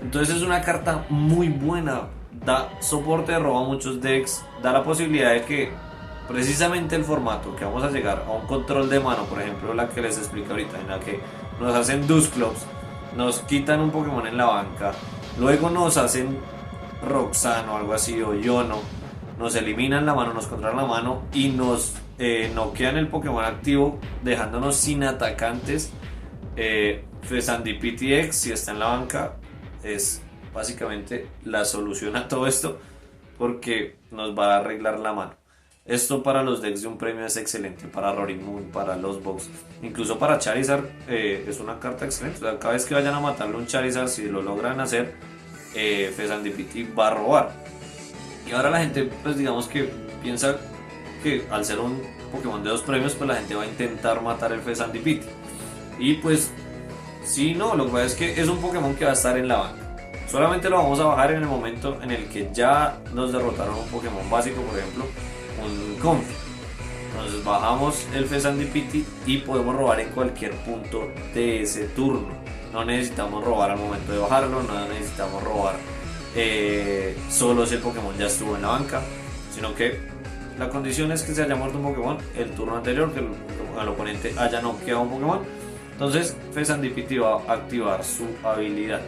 Entonces es una carta muy buena, da soporte, roba muchos decks, da la posibilidad de que precisamente el formato que vamos a llegar a un control de mano, por ejemplo la que les explico ahorita, en la que nos hacen Dusclops, nos quitan un Pokémon en la banca, luego nos hacen Roxanne o algo así, o Yono, nos eliminan la mano, nos controlan la mano y nos noquean el Pokémon activo, dejándonos sin atacantes. Fezandipiti X, si está en la banca, es básicamente la solución a todo esto, porque nos va a arreglar la mano. Esto para los decks de un premio es excelente, para Roaring Moon, para los box, incluso para Charizard es una carta excelente. O sea, cada vez que vayan a matarle un Charizard, si lo logran hacer, Fezandipiti va a robar. Y ahora la gente, pues digamos que piensa que al ser un Pokémon de 2 premios, pues la gente va a intentar matar el Fezandipiti. Y pues, sí, no, lo que pasa es que es un Pokémon que va a estar en la banca. Solamente lo vamos a bajar en el momento en el que ya nos derrotaron un Pokémon básico, por ejemplo, un Comfey. Entonces bajamos el Fezandipiti y podemos robar en cualquier punto de ese turno. No necesitamos robar al momento de bajarlo, no necesitamos robar solo si el Pokémon ya estuvo en la banca, sino que la condición es que se haya muerto un Pokémon el turno anterior, que el oponente haya noqueado un Pokémon. Entonces Fezandipiti va a activar su habilidad.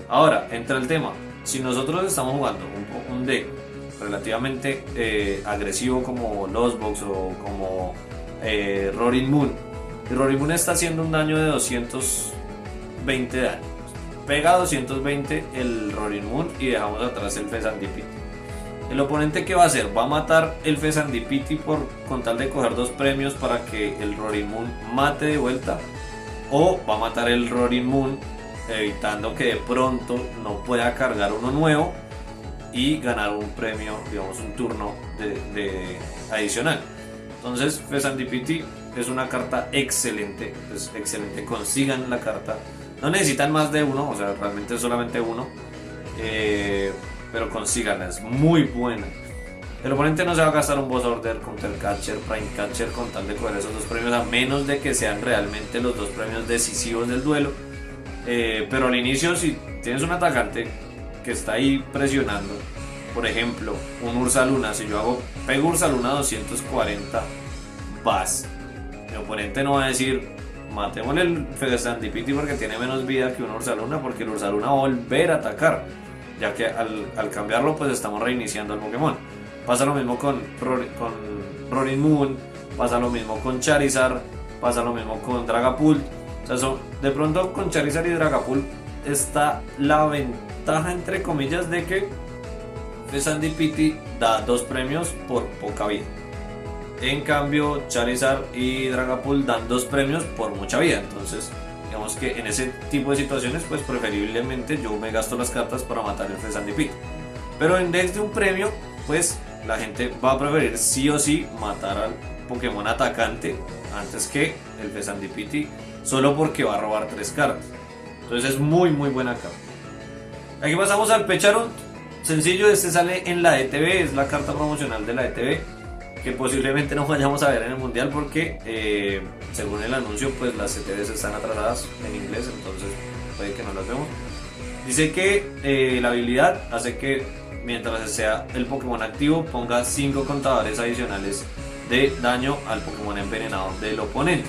Ahora entra el tema: si nosotros estamos jugando un deck relativamente agresivo como Lostbox o como Roaring Moon, y Roaring Moon está haciendo un daño de 220 de daño, pega 220 el Roaring Moon y dejamos atrás el Fezandipiti. El oponente, ¿qué va a hacer? Va a matar el Fezandipiti con tal de coger 2 premios para que el Roaring Moon mate de vuelta, o va a matar el Roaring Moon evitando que de pronto no pueda cargar uno nuevo y ganar un premio, digamos un turno de adicional. Entonces Fezandipiti es una carta excelente, es excelente, consigan la carta. No necesitan más de uno, o sea, realmente solamente uno, pero consíganla, es muy buena. El oponente no se va a gastar un Boss Order, Counter Catcher, Prime Catcher con tal de coger esos 2 premios, a menos de que sean realmente los 2 premios decisivos del duelo. Pero al inicio, si tienes un atacante que está ahí presionando, por ejemplo un Ursaluna, si yo pego Ursaluna 240, vas, el oponente no va a decir matémosle el Fezandipiti porque tiene menos vida que un Ursaluna, porque el Ursaluna va a volver a atacar, ya que al cambiarlo pues estamos reiniciando el Pokémon. Pasa lo mismo con Ronin Moon, pasa lo mismo con Charizard, pasa lo mismo con Dragapult. O sea, de pronto con Charizard y Dragapult está la ventaja entre comillas de que Fezandipiti da 2 premios por poca vida. En cambio, Charizard y Dragapult dan 2 premios por mucha vida. Entonces, digamos que en ese tipo de situaciones, pues preferiblemente yo me gasto las cartas para matar el Fezandipiti. Pero en vez de un premio, pues la gente va a preferir sí o sí matar al Pokémon atacante antes que el Fezandipiti, solo porque va a robar 3 cartas. Entonces es muy buena carta. Aquí pasamos al Pecharunt. Sencillo, este sale en la ETB, es la carta promocional de la ETB, que posiblemente no vayamos a ver en el mundial porque según el anuncio pues las ETBs están atrasadas en inglés, entonces puede que no las vemos. Dice que la habilidad hace que mientras sea el Pokémon activo ponga 5 contadores adicionales de daño al Pokémon envenenado del oponente.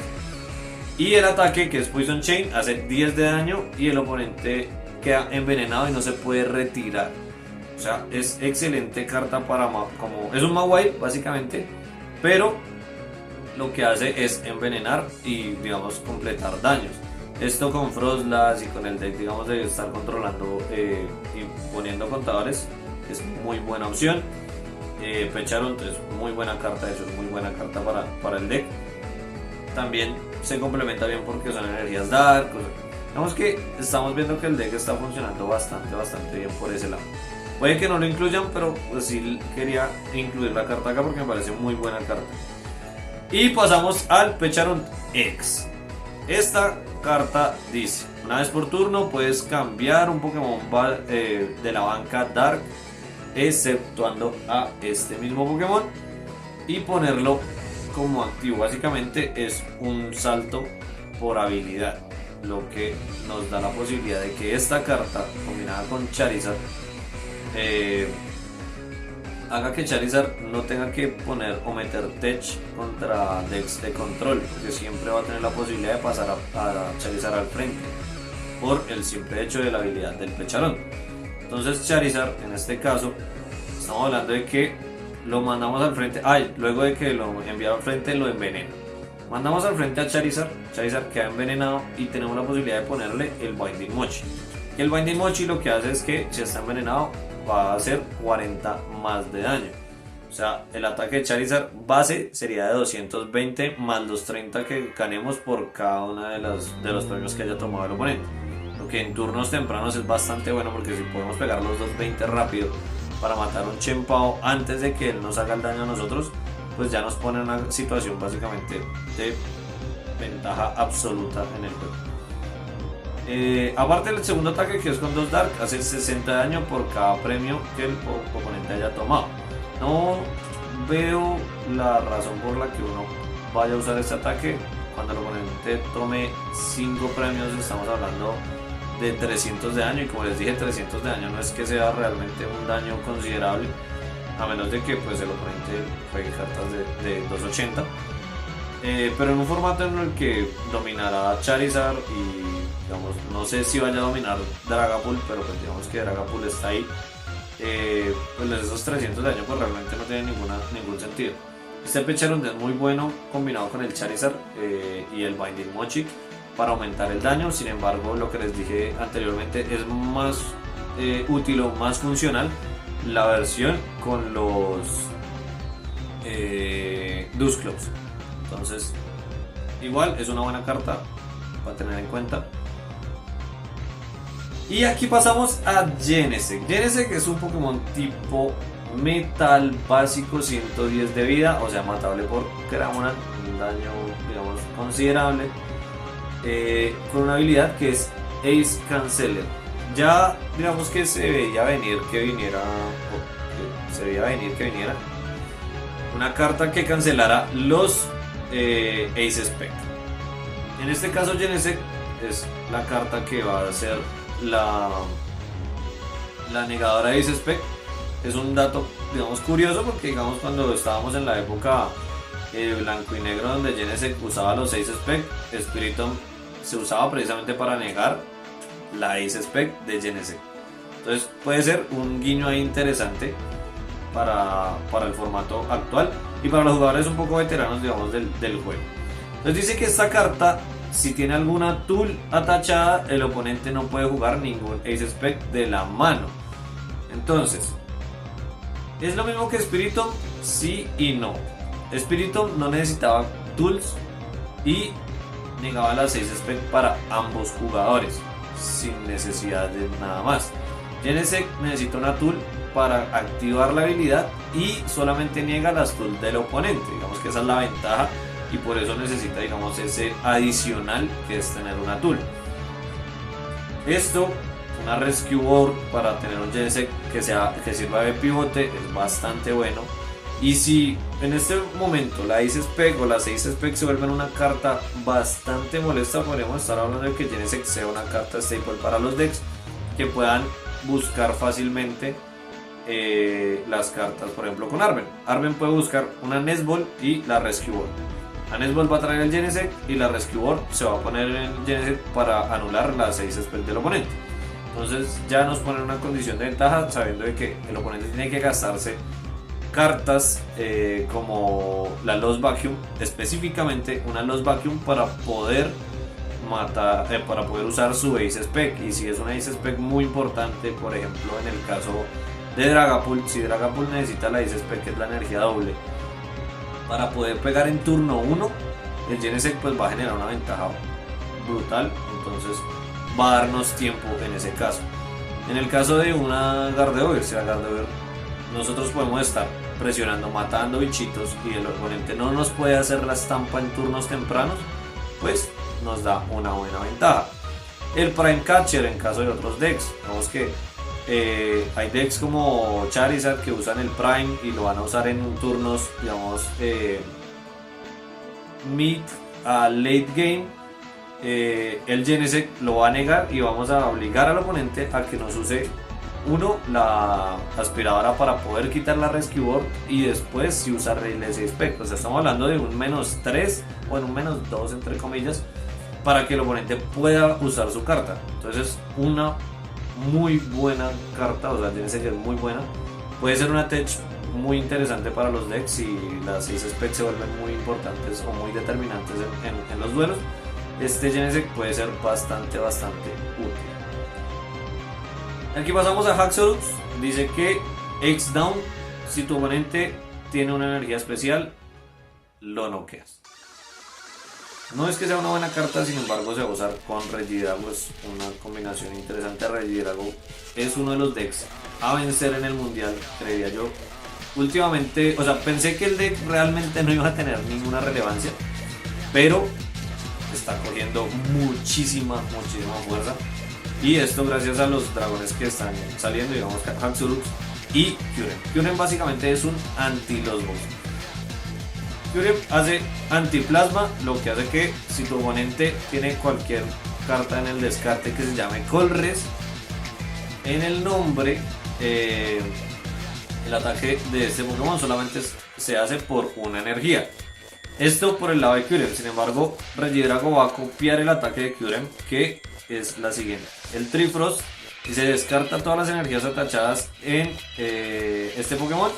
Y el ataque, que es Poison Chain, hace 10 de daño y el oponente queda envenenado y no se puede retirar. O sea, es excelente carta para como es un Mawile básicamente, pero lo que hace es envenenar y digamos completar daños. Esto con Frostlass y con el deck digamos de estar controlando y poniendo contadores es muy buena opción. Pecharunt es muy buena carta, de hecho es muy buena carta para el deck. También se complementa bien porque son energías dark. Digamos que estamos viendo que el deck está funcionando bastante bien por ese lado. Puede que no lo incluyan, pero pues sí quería incluir la carta acá porque me parece muy buena carta. Y pasamos al Pecharunt X. Esta carta dice: una vez por turno puedes cambiar un Pokémon de la banca Dark, exceptuando a este mismo Pokémon, y ponerlo como activo. Básicamente es un salto por habilidad, lo que nos da la posibilidad de que esta carta combinada con Charizard haga que Charizard no tenga que poner o meter Tech contra decks de control, porque siempre va a tener la posibilidad de pasar a Charizard al frente por el simple hecho de la habilidad del Pecharunt. Entonces Charizard, en este caso, estamos hablando de que lo mandamos al frente, luego de que lo enviaron al frente lo envenena. Mandamos al frente a Charizard, Charizard queda envenenado y tenemos la posibilidad de ponerle el Binding Mochi. Y el Binding Mochi lo que hace es que si está envenenado va a hacer 40 más de daño. O sea, el ataque de Charizard base sería de 220 más los 30 que ganemos por cada uno de los premios que haya tomado el oponente. Lo que en turnos tempranos es bastante bueno porque si podemos pegar los 220 rápido para matar un Chien-Pao antes de que él nos haga el daño a nosotros, pues ya nos pone en una situación básicamente de ventaja absoluta en el juego. Aparte del segundo ataque, que es con 2 Dark, hace 60 daño por cada premio que el oponente haya tomado. No veo la razón por la que uno vaya a usar este ataque. Cuando el oponente tome 5 premios estamos hablando de 300 de daño, y como les dije, 300 de daño no es que sea realmente un daño considerable, a menos de que pues el oponente juegue cartas de 280. Pero en un formato en el que dominará Charizard y digamos, no sé si vaya a dominar Dragapult, pero pues digamos que Dragapult está ahí, pues esos 300 de daño pues realmente no tienen ningún sentido. Este Pecharunt es muy bueno combinado con el Charizard y el Binding Mochi para aumentar el daño. Sin embargo, lo que les dije anteriormente, es más útil o más funcional la versión con los Dusclops. Entonces igual es una buena carta para tener en cuenta. Y aquí pasamos a Genesect. Genesect es un Pokémon tipo metal básico, 110 de vida, o sea matable por Cramorant, un daño digamos considerable, con una habilidad que es Ace Canceller. Ya digamos que se veía venir que viniera una carta que cancelara los Ace Spectre. En este caso Genesect es la carta que va a ser la negadora de Ace Spectre. Es un dato digamos curioso porque digamos cuando estábamos en la época blanco y negro, donde Genesect usaba los Ace Spec, Spiritomb se usaba precisamente para negar la Ace Spec de Genesect. Entonces puede ser un guiño ahí interesante para el formato actual y para los jugadores un poco veteranos, digamos, del juego. Entonces dice que esta carta, si tiene alguna tool atachada, el oponente no puede jugar ningún Ace Spec de la mano. Entonces, ¿es lo mismo que Spiritomb? Sí y no. Spiritomb no necesitaba tools y negaba las Ace Spec para ambos jugadores, sin necesidad de nada más. Genesect necesita una tool para activar la habilidad y solamente niega las tools del oponente. Digamos que esa es la ventaja y por eso necesita, digamos, ese adicional que es tener una tool. Esto, una Rescue Board para tener un Genesect que sirva de pivote, es bastante bueno. Y si en este momento la Ace Spec o las Ace Spec se vuelven una carta bastante molesta, podríamos estar hablando de que Genesect sea una carta staple para los decks que puedan buscar fácilmente las cartas, por ejemplo con Arven. Arven puede buscar una Nest Ball y la Rescue Board. La Nest Ball va a traer el Genesect y la Rescue Board se va a poner en el Genesect para anular las 6 Spells del oponente. Entonces ya nos pone una condición de ventaja, sabiendo de que el oponente tiene que gastarse cartas como la Lost Vacuum, específicamente una Lost Vacuum para poder matar, para poder usar su Ace Spec. Y si es una Ace Spec muy importante, por ejemplo en el caso de Dragapult, si Dragapult necesita la Ace Spec, que es la energía doble, para poder pegar en turno 1, el Genesect pues va a generar una ventaja brutal. Entonces va a darnos tiempo en ese caso. En el caso de una Gardevoir, si la Gardevoir, nosotros podemos estar presionando, matando bichitos y el oponente no nos puede hacer la estampa en turnos tempranos, pues nos da una buena ventaja. El Prime Catcher en caso de otros decks, vemos que hay decks como Charizard que usan el Prime y lo van a usar en turnos, digamos, mid a late game. El Genesect lo va a negar y vamos a obligar al oponente a que nos use la aspiradora para poder quitar la Rescue Board y después si usar el Ace Spec. O sea, estamos hablando de un -3 o en un -2 entre comillas para que el oponente pueda usar su carta. Entonces es una muy buena carta, o sea, Genesect es muy buena. Puede ser una tech muy interesante para los decks y las Ace Spec se vuelven muy importantes o muy determinantes en los duelos. Este Genesect puede ser bastante útil. Aquí pasamos a Haxorus. Dice que X-Down, si tu oponente tiene una energía especial, lo noqueas. No es que sea una buena carta, sin embargo se va a usar con Regidrago, es una combinación interesante. Regidrago es uno de los decks a vencer en el mundial, creería yo. Últimamente, o sea, pensé que el deck realmente no iba a tener ninguna relevancia, pero está cogiendo muchísima fuerza. Y esto gracias a los dragones que están saliendo, digamos, Haxorus y Kyurem. Kyurem básicamente es un anti-Losbox. Kyurem hace anti-plasma, lo que hace que si tu oponente tiene cualquier carta en el descarte que se llame Colress en el nombre, el ataque de este Pokémon solamente se hace por una energía. Esto por el lado de Kyurem. Sin embargo, Regidrago va a copiar el ataque de Kyurem, que es la siguiente: el Trifrost, y se descarta todas las energías atachadas en este Pokémon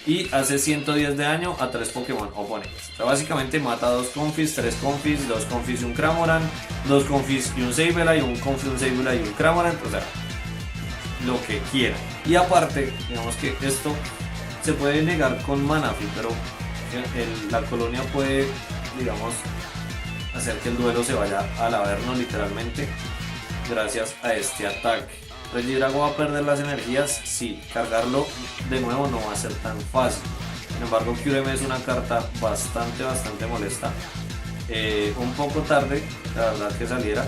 y hace 110 de daño a 3 Pokémon oponentes. O sea, básicamente mata 2 Confis, 3 Confis, 2 Confis y un Cramorant, 2 Confis y un Sableye, un Confi, un Sableye y un Cramorant, o sea, lo que quiera. Y aparte, digamos que esto se puede negar con Manaphy, pero la colonia puede, digamos, hacer que el duelo se vaya al averno literalmente gracias a este ataque. Regidrago va a perder las energías, sí, cargarlo de nuevo no va a ser tan fácil. Sin embargo, Kyurem es una carta bastante molesta. Un poco tarde, la verdad, que saliera.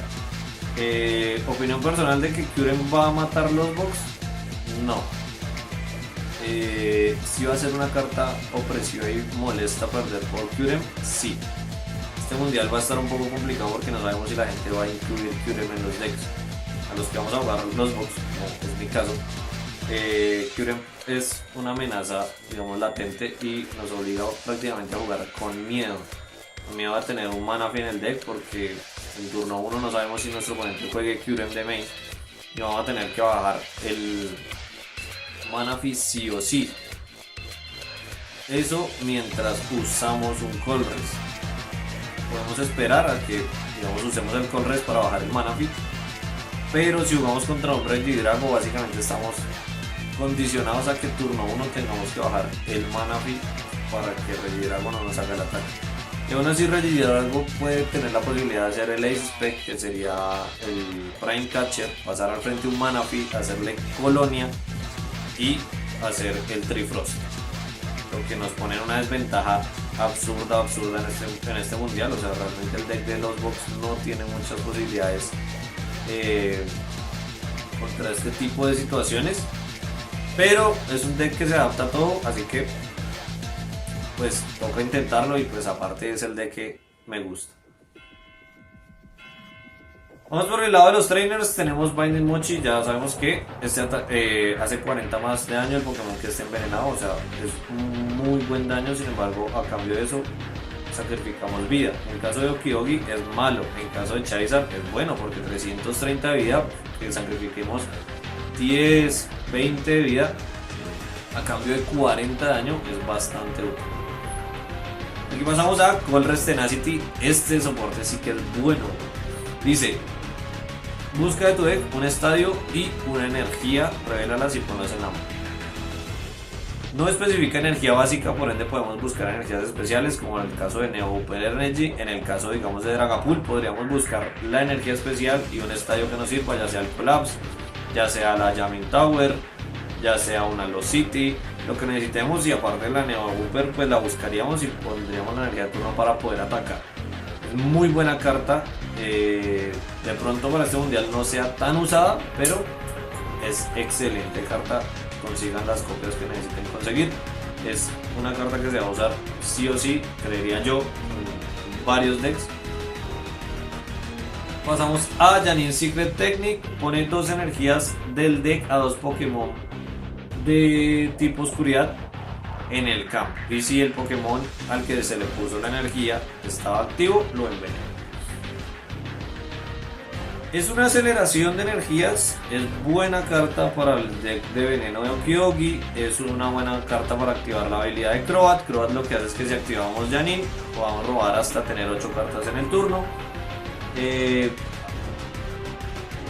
Opinión personal de que Kyurem va a matar los box, no. Si va a ser una carta opresiva y molesta perder por Kyurem, sí. Este mundial va a estar un poco complicado porque no sabemos si la gente va a incluir Kyurem en los decks a los que vamos a jugar los box, como es mi caso. Kyurem es una amenaza, digamos, latente y nos obliga prácticamente a jugar con miedo. Con miedo a tener un Manaphy en el deck porque en turno 1 no sabemos si nuestro oponente juegue Kyurem de main y vamos a tener que bajar el Manaphy sí o sí. Eso mientras usamos un Colress. Podemos esperar a que, digamos, usemos el Colress para bajar el Manaphy. Pero si jugamos contra un Regidrago, básicamente estamos condicionados a que turno 1 tengamos que bajar el Manaphy para que Regidrago no nos haga el ataque. Y aún así Regidrago puede tener la posibilidad de hacer el Ace Spec, que sería el Prime Catcher, pasar al frente un Manaphy, hacerle Colonia y hacer el Trifrost. Lo que nos pone en una desventaja absurda en este mundial. O sea, realmente el deck de los Box no tiene muchas posibilidades contra este tipo de situaciones, pero es un deck que se adapta a todo, así que pues toca intentarlo y pues aparte es el deck que me gusta. Vamos por el lado de los trainers, tenemos Binding Mochi, ya sabemos que este hace 40 más de daño el Pokémon que esté envenenado, o sea, es un muy buen daño, sin embargo a cambio de eso sacrificamos vida. En el caso de Okidogi es malo, en el caso de Charizard es bueno porque 330 de vida, que sacrifiquemos 10, 20 de vida a cambio de 40 de daño es bastante útil. Aquí pasamos a Colress Tenacity, este soporte sí que es bueno. Dice, busca de tu deck un estadio y una energía, revélalas y ponlas en la mano. No especifica energía básica, por ende podemos buscar energías especiales como en el caso de Neo Open Energy. En el caso, digamos, de Dragapult podríamos buscar la energía especial y un estadio que nos sirva, ya sea el Collapse, ya sea la Jamming Tower, ya sea una Lost City, lo que necesitemos, y aparte de la Neo Hooper pues la buscaríamos y pondríamos la energía de turno para poder atacar. Es muy buena carta, de pronto para este mundial no sea tan usada, pero es excelente carta. Consigan las copias que necesiten conseguir. Es una carta que se va a usar sí o sí, creería yo, en varios decks. Pasamos a Janine Secret Technique. Pone dos energías del deck a dos Pokémon de tipo oscuridad en el campo. Y si el Pokémon al que se le puso la energía estaba activo, lo envenena. Es una aceleración de energías, es buena carta para el deck de veneno de Okidogi, es una buena carta para activar la habilidad de Crobat. Crobat lo que hace es que si activamos Janine, podamos robar hasta tener 8 cartas en el turno.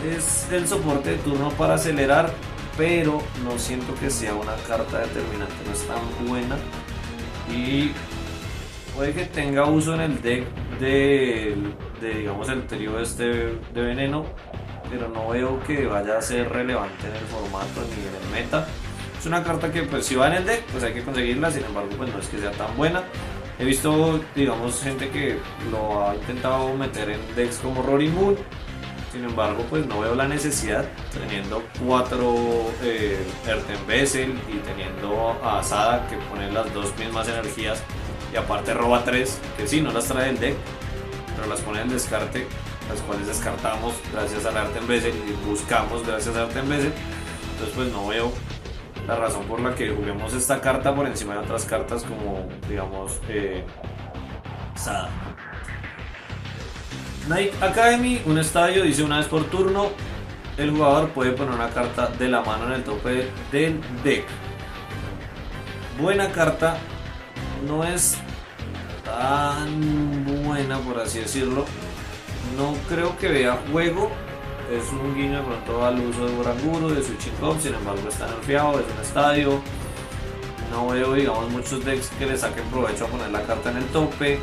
Es el soporte de turno para acelerar, pero no siento que sea una carta determinante, no es tan buena. Y puede que tenga uso en el deck de digamos el trío este de veneno, pero no veo que vaya a ser relevante en el formato ni en el meta. Es una carta que pues si va en el deck pues hay que conseguirla, sin embargo pues no es que sea tan buena. He visto, digamos, gente que lo ha intentado meter en decks como Roaring Moon, sin embargo pues no veo la necesidad, teniendo 4 Earthen Vessel y teniendo a Asada que pone las dos mismas energías y aparte roba 3, que sí, no las trae el deck, pero las pone en el descarte, las cuales descartamos gracias al Earthen Vessel y buscamos gracias al Earthen Vessel. Entonces pues no veo la razón por la que juguemos esta carta por encima de otras cartas como, digamos, Sada. Night Academy, un estadio, dice una vez por turno el jugador puede poner una carta de la mano en el tope del deck. Buena carta, no es tan buena por así decirlo, no creo que vea juego, es un guiño de pronto al uso de Oranguro, de Switching Cup, sin embargo está nerfeado, es un estadio, no veo digamos muchos decks que le saquen provecho a poner la carta en el tope.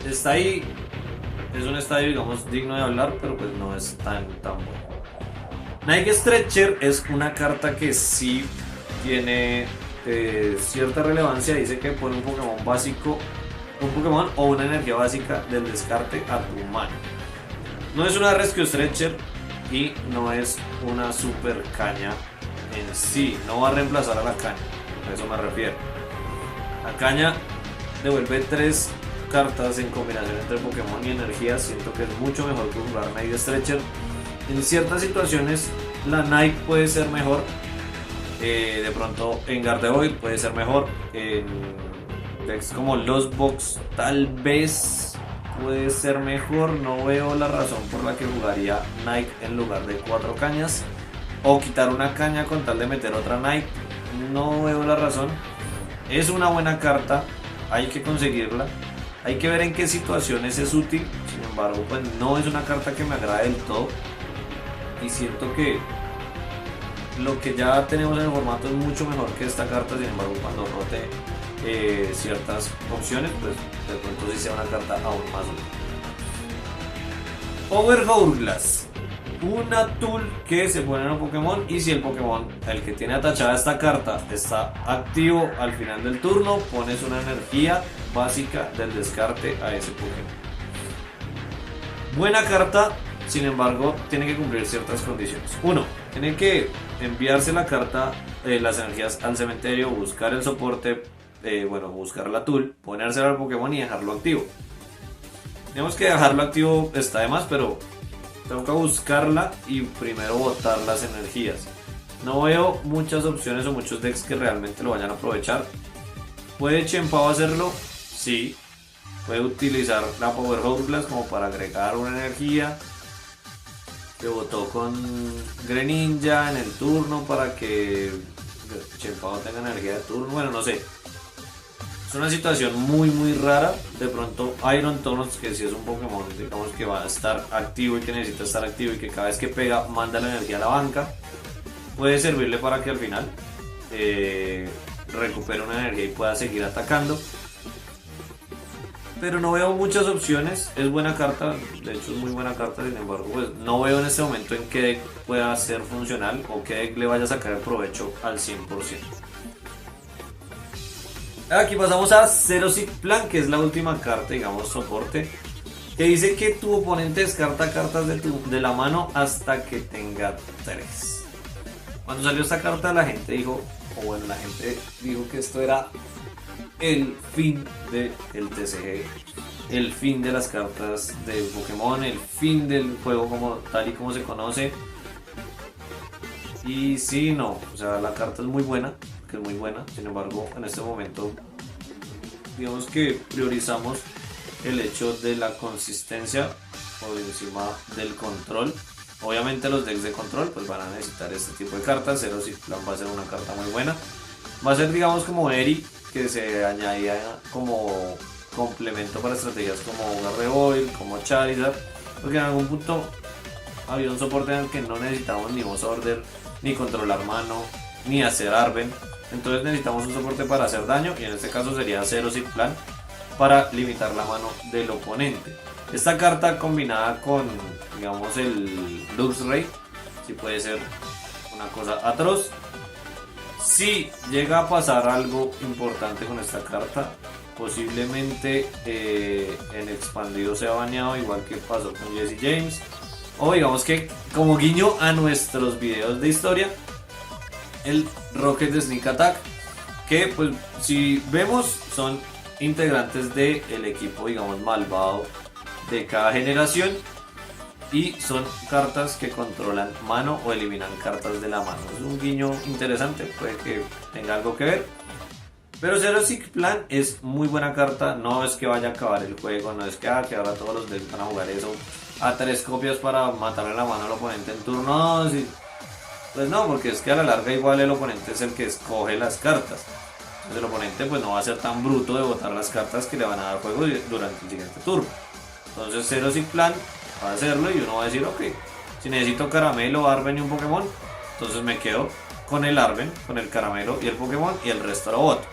Está ahí, es un estadio digamos digno de hablar, pero pues no es tan bueno. Nike Stretcher es una carta que sí tiene cierta relevancia, dice que pone un Pokémon básico, un Pokémon o una energía básica del descarte a tu mano. No es una Rescue Stretcher y no es una super caña en sí, no va a reemplazar a la caña, a eso me refiero. La caña devuelve 3 cartas en combinación entre Pokémon y energía, siento que es mucho mejor que jugar Night Stretcher. En ciertas situaciones la Nike puede ser mejor. De pronto en Gardevoir puede ser mejor. En decks como los Box tal vez puede ser mejor. No veo la razón por la que jugaría Nike en lugar de 4 cañas. O quitar una caña con tal de meter otra Nike. No veo la razón. Es una buena carta. Hay que conseguirla. Hay que ver en qué situaciones es útil. Sin embargo, pues no es una carta que me agrade del todo. Y siento que lo que ya tenemos en el formato es mucho mejor que esta carta. Sin embargo, cuando rote ciertas opciones, pues de pronto sí sea una carta aún más útil. Power Hourglass, una tool que se pone en un Pokémon, y si el Pokémon, el que tiene atachada esta carta, está activo al final del turno, pones una energía básica del descarte a ese Pokémon. Buena carta. Sin embargo, tiene que cumplir ciertas condiciones. 1. Tiene que enviarse la carta, las energías al cementerio, buscar el soporte, buscar la tool, ponérsela al Pokémon y dejarlo activo. Digamos que dejarlo activo está de más, pero tengo que buscarla y primero botar las energías. No veo muchas opciones o muchos decks que realmente lo vayan a aprovechar. ¿Puede Chien-Pao hacerlo? Sí. Puede utilizar la Power Hourglass como para agregar una energía. Debutó con Greninja en el turno para que Chien-Pao tenga energía de turno. Bueno, no sé. Es una situación muy rara. De pronto Iron Tonos, que si es un Pokémon, digamos que va a estar activo y que necesita estar activo y que cada vez que pega manda la energía a la banca, puede servirle para que al final recupere una energía y pueda seguir atacando. Pero no veo muchas opciones. Es buena carta, de hecho es muy buena carta. Sin embargo, pues no veo en este momento en qué deck pueda ser funcional o qué deck le vaya a sacar el provecho al 100%. Aquí pasamos a Xerosic Plan, que es la última carta, digamos, soporte, que dice que tu oponente descarta cartas de la mano hasta que tenga 3. Cuando salió esta carta la gente dijo que esto era el fin del TCG, el fin de las cartas de Pokémon, el fin del juego como tal y como se conoce. Y sí, no, o sea, la carta es muy buena, sin embargo, en este momento, digamos que priorizamos el hecho de la consistencia por encima del control. Obviamente los decks de control pues van a necesitar este tipo de cartas. Xerosic Plan va a ser una carta muy buena. Va a ser, digamos, como Eri, que se añadía como complemento para estrategias como Gardevoir, como Charizard, porque en algún punto había un soporte en el que no necesitamos ni Boss Order, ni controlar mano, ni hacer Arven. Entonces necesitamos un soporte para hacer daño, y en este caso sería Xerosic Plan para limitar la mano del oponente. Esta carta combinada con, digamos, el Luxray, sí puede ser una cosa atroz. Si llega a pasar algo importante con esta carta, posiblemente en expandido sea baneado, igual que pasó con Jesse James. O digamos que como guiño a nuestros videos de historia, el Rocket Sneak Attack, que pues si vemos son integrantes del equipo, digamos, malvado de cada generación, y son cartas que controlan mano o eliminan cartas de la mano. Es un guiño interesante, puede que tenga algo que ver. Pero Xerosic Plan es muy buena carta. No es que vaya a acabar el juego, no es que ahora todos los decks van a jugar eso a 3 copias para matarle la mano al oponente en turno. No, sí. Pues no, porque es que a la larga igual el oponente es el que escoge las cartas. Entonces el oponente pues no va a ser tan bruto de botar las cartas que le van a dar juego durante el siguiente turno. Entonces Xerosic Plan va a hacerlo, y uno va a decir, ok, si necesito Caramelo, Arven y un Pokémon, entonces me quedo con el Arven, con el Caramelo y el Pokémon, y el resto lo boto,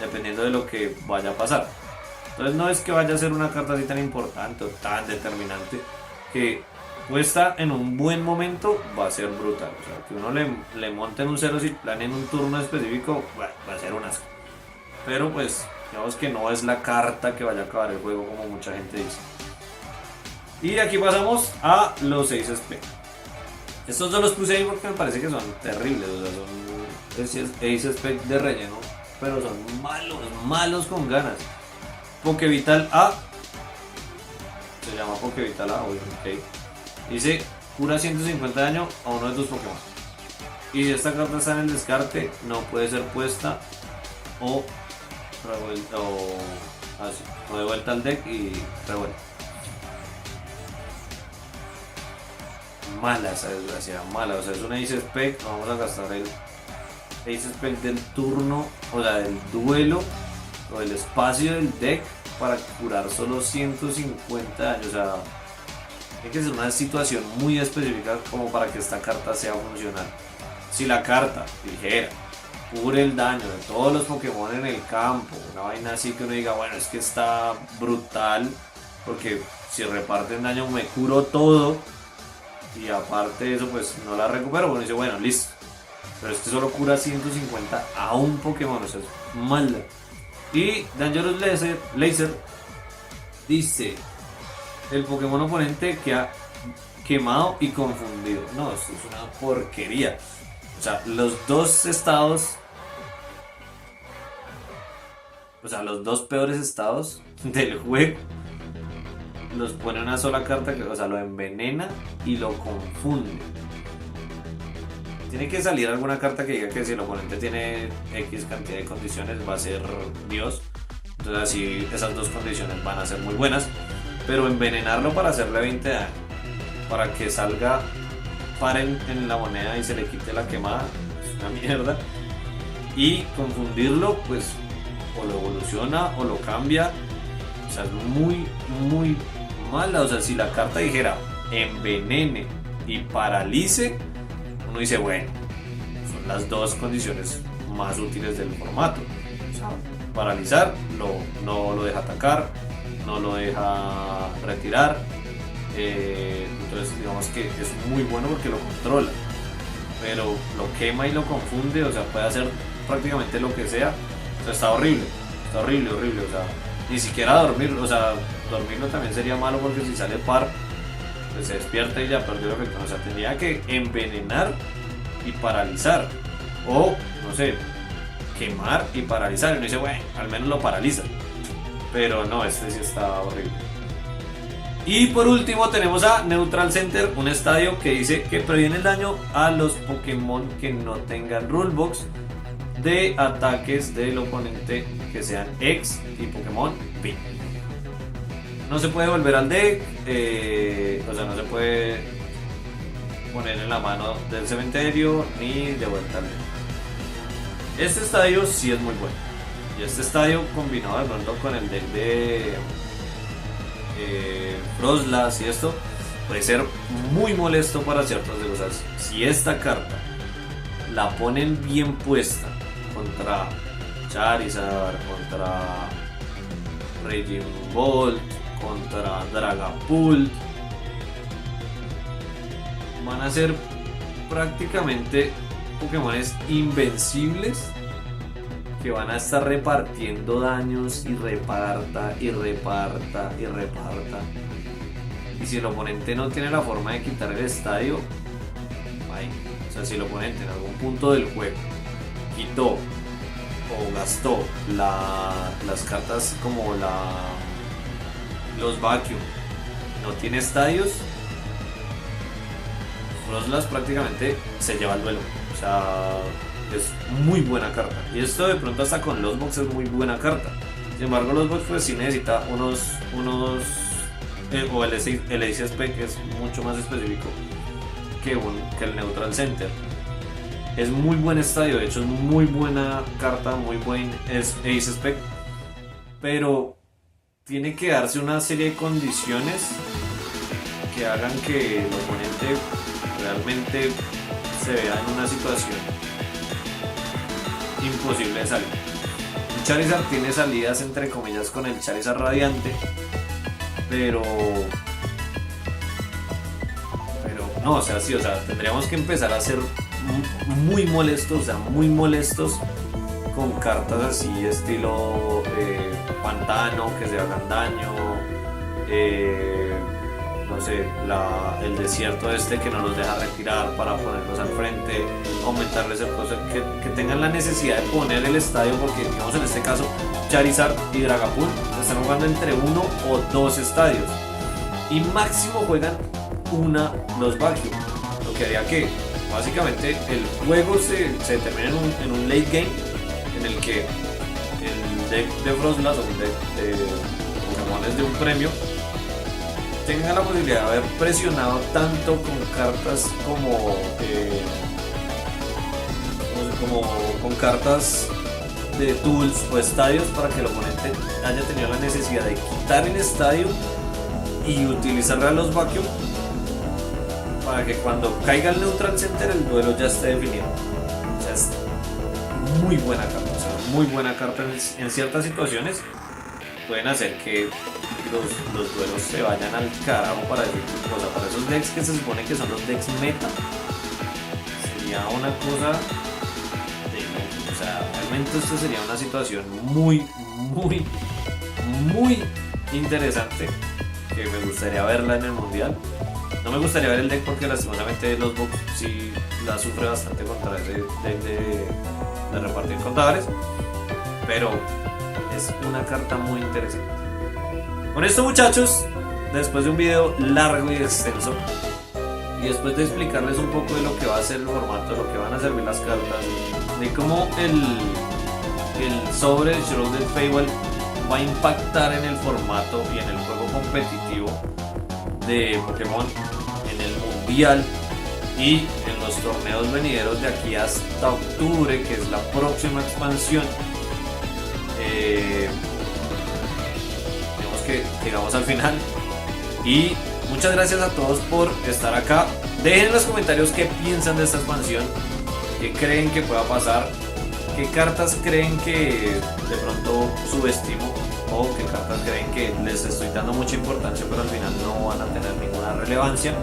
dependiendo de lo que vaya a pasar. Entonces no es que vaya a ser una carta así tan importante o tan determinante, que puesta en un buen momento va a ser brutal. O sea, que uno le monte en un Xerosic Plan en un turno específico, va a ser un asco. Pero pues, digamos que no es la carta que vaya a acabar el juego como mucha gente dice. Y aquí pasamos a los Ace Spec. Estos no los puse ahí porque me parece que son terribles. O sea, son Ace Spec de relleno, pero son malos con ganas. Pokévital A. Se llama Pokévital A, ok. Dice cura 150 de daño a uno de tus Pokémon. Y si esta carta está en el descarte, no puede ser puesta o revuelta o así, o de vuelta al deck y revuelta. Mala esa desgracia, mala, o sea, es una Ace Spec, vamos a gastar el Ace Spec del turno, o sea, del duelo, o del espacio del deck para curar solo 150 daños, o sea, tiene que ser una situación muy específica como para que esta carta sea funcional. Si la carta ligera cubre el daño de todos los Pokémon en el campo, una vaina así que uno diga, bueno, es que está brutal, porque si reparten daño me curo todo, y aparte de eso pues no la recupero, bueno, dice, bueno, listo. Pero es que solo cura 150 a un Pokémon, o sea, es mala. Y Dangerous Laser dice, el Pokémon oponente que ha quemado y confundido. No, esto es una porquería. O sea, los dos estados, o sea, los dos peores estados del juego los pone una sola carta, que, o sea, lo envenena y lo confunde. Tiene que salir alguna carta que diga que si el oponente tiene X cantidad de condiciones va a ser Dios. Entonces así esas dos condiciones van a ser muy buenas. Pero envenenarlo para hacerle 20 daño, para que salga, paren en la moneda y se le quite la quemada, es una mierda. Y confundirlo, pues o lo evoluciona o lo cambia. O sea, es muy, muy mala. O sea, si la carta dijera envenene y paralice, uno dice, bueno, son las dos condiciones más útiles del formato. O sea, paralizar, no lo deja atacar, no lo deja retirar. Entonces digamos que es muy bueno porque lo controla, pero lo quema y lo confunde, o sea, puede hacer prácticamente lo que sea. O sea, está horrible, horrible, o sea, ni siquiera dormir, o sea, dormirlo también sería malo porque si sale par, pues se despierta y ya perdió el efecto. O sea, tendría que envenenar y paralizar, o no sé, quemar y paralizar, y uno dice, bueno, al menos lo paraliza, pero no, este sí está horrible. Y por último tenemos a Neutral Center, un estadio que dice que previene el daño a los Pokémon que no tengan rulebox de ataques del oponente que sean X y Pokémon P. No se puede volver al deck, o sea, no se puede poner en la mano del cementerio ni de vuelta al deck. Este estadio sí es muy bueno. Y este estadio combinado de pronto con el deck de Frostlass y esto puede ser muy molesto para ciertas cosas. Si esta carta la ponen bien puesta contra Charizard, contra Raging Bolt, contra Dragapult, van a ser prácticamente Pokémones invencibles que van a estar repartiendo daños y reparta. Y si el oponente no tiene la forma de quitar el estadio, ahí. O sea, si el oponente en algún punto del juego quitó o gastó las cartas como los Vacuum, no tiene estadios, Frostlass prácticamente se lleva el duelo. O sea, es muy buena carta. Y esto de pronto hasta con los box es muy buena carta. Sin embargo, los box pues sí necesita o el Ace Spec es mucho más específico que el Neutral Center. Es muy buen estadio, de hecho es muy buena carta, muy buen Ace Spec, pero tiene que darse una serie de condiciones que hagan que el oponente realmente se vea en una situación imposible de salir. El Charizard tiene salidas entre comillas con el Charizard Radiante, pero no, o sea, sí, o sea, tendríamos que empezar a ser muy molestos, o sea, muy molestos con cartas así estilo pantano, que se hagan daño, no sé, el desierto este que no los deja retirar para ponerlos al frente, aumentarles el costo, que tengan la necesidad de poner el estadio, porque digamos en este caso Charizard y Dragapult están jugando entre uno o dos estadios y máximo juegan una los vacuum, lo que haría que básicamente el juego se termine en un late game en el que el deck de Frostlass o un deck de Pokémones de un premio tenga la posibilidad de haber presionado tanto con cartas como con cartas de tools o estadios para que el oponente haya tenido la necesidad de quitar el estadio y utilizarle a los vacuum para que cuando caiga el Neutral Center el duelo ya esté definido. O sea, es muy buena carta, o sea, muy buena carta en ciertas situaciones pueden hacer que los duelos se vayan al carajo para decir cosa. Para esos decks que se supone que son los decks meta, sería una cosa de loco. O sea, realmente esto sería una situación muy interesante que me gustaría verla en el mundial. No me gustaría ver el deck porque lastimosamente los Bucks sí la sufre bastante contra ese deck de repartir contadores, pero es una carta muy interesante. Con esto, muchachos, después de un video largo y extenso y después de explicarles un poco de lo que va a ser el formato, de lo que van a servir las cartas, de cómo el sobre Shrouded Feywild va a impactar en el formato y en el juego competitivo de Pokémon en el mundial y en los torneos venideros de aquí hasta octubre, que es la próxima expansión, digamos que llegamos al final. Y muchas gracias a todos por estar acá. Dejen en los comentarios qué piensan de esta expansión, qué creen que pueda pasar, qué cartas creen que de pronto subestimo o qué cartas creen que les estoy dando mucha importancia pero al final no van a tener ninguna relevancia.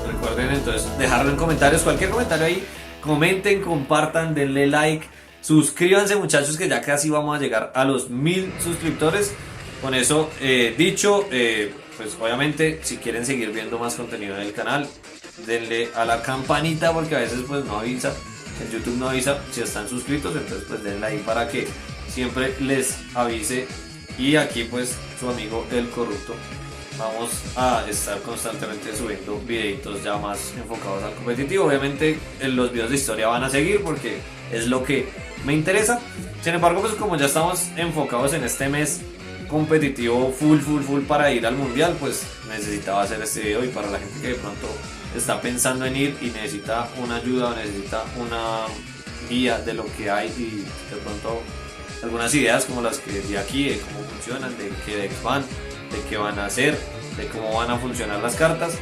Recuerden entonces dejarlo en comentarios, cualquier comentario ahí, comenten, compartan, denle like, suscríbanse, muchachos, que ya casi vamos a llegar a los 1000 suscriptores. Con eso dicho, pues obviamente si quieren seguir viendo más contenido en el canal, denle a la campanita porque a veces pues no avisa, el YouTube no avisa si están suscritos, entonces pues denle ahí para que siempre les avise. Y aquí pues su amigo El Corrupto vamos a estar constantemente subiendo videitos ya más enfocados al competitivo. Obviamente los videos de historia van a seguir porque es lo que me interesa. Sin embargo, pues como ya estamos enfocados en este mes competitivo full para ir al mundial, pues necesitaba hacer este video. Y para la gente que de pronto está pensando en ir y necesita una ayuda o necesita una guía de lo que hay y de pronto algunas ideas como las que di aquí, de cómo funcionan, de qué decks van, de qué van a hacer, de cómo van a funcionar las cartas,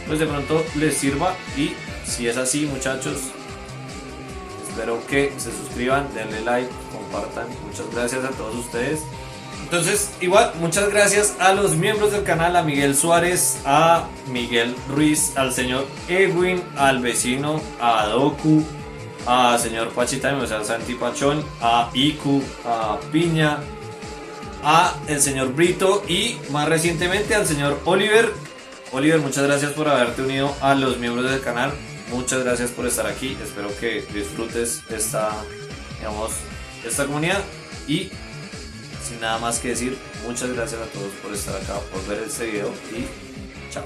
pues de pronto les sirva. Y si es así, muchachos, espero que se suscriban, denle like, compartan. Muchas gracias a todos ustedes. Entonces, igual, muchas gracias a los miembros del canal, a Miguel Suárez, a Miguel Ruiz, al señor Edwin, al vecino, a Doku, a señor Pachita, o sea, Santi Pachón, a Iku, a Piña, a el señor Brito y más recientemente al señor Oliver. Oliver, muchas gracias por haberte unido a los miembros del canal. Muchas gracias por estar aquí. Espero que disfrutes esta comunidad. Y sin nada más que decir, muchas gracias a todos por estar acá, por ver este video y chao.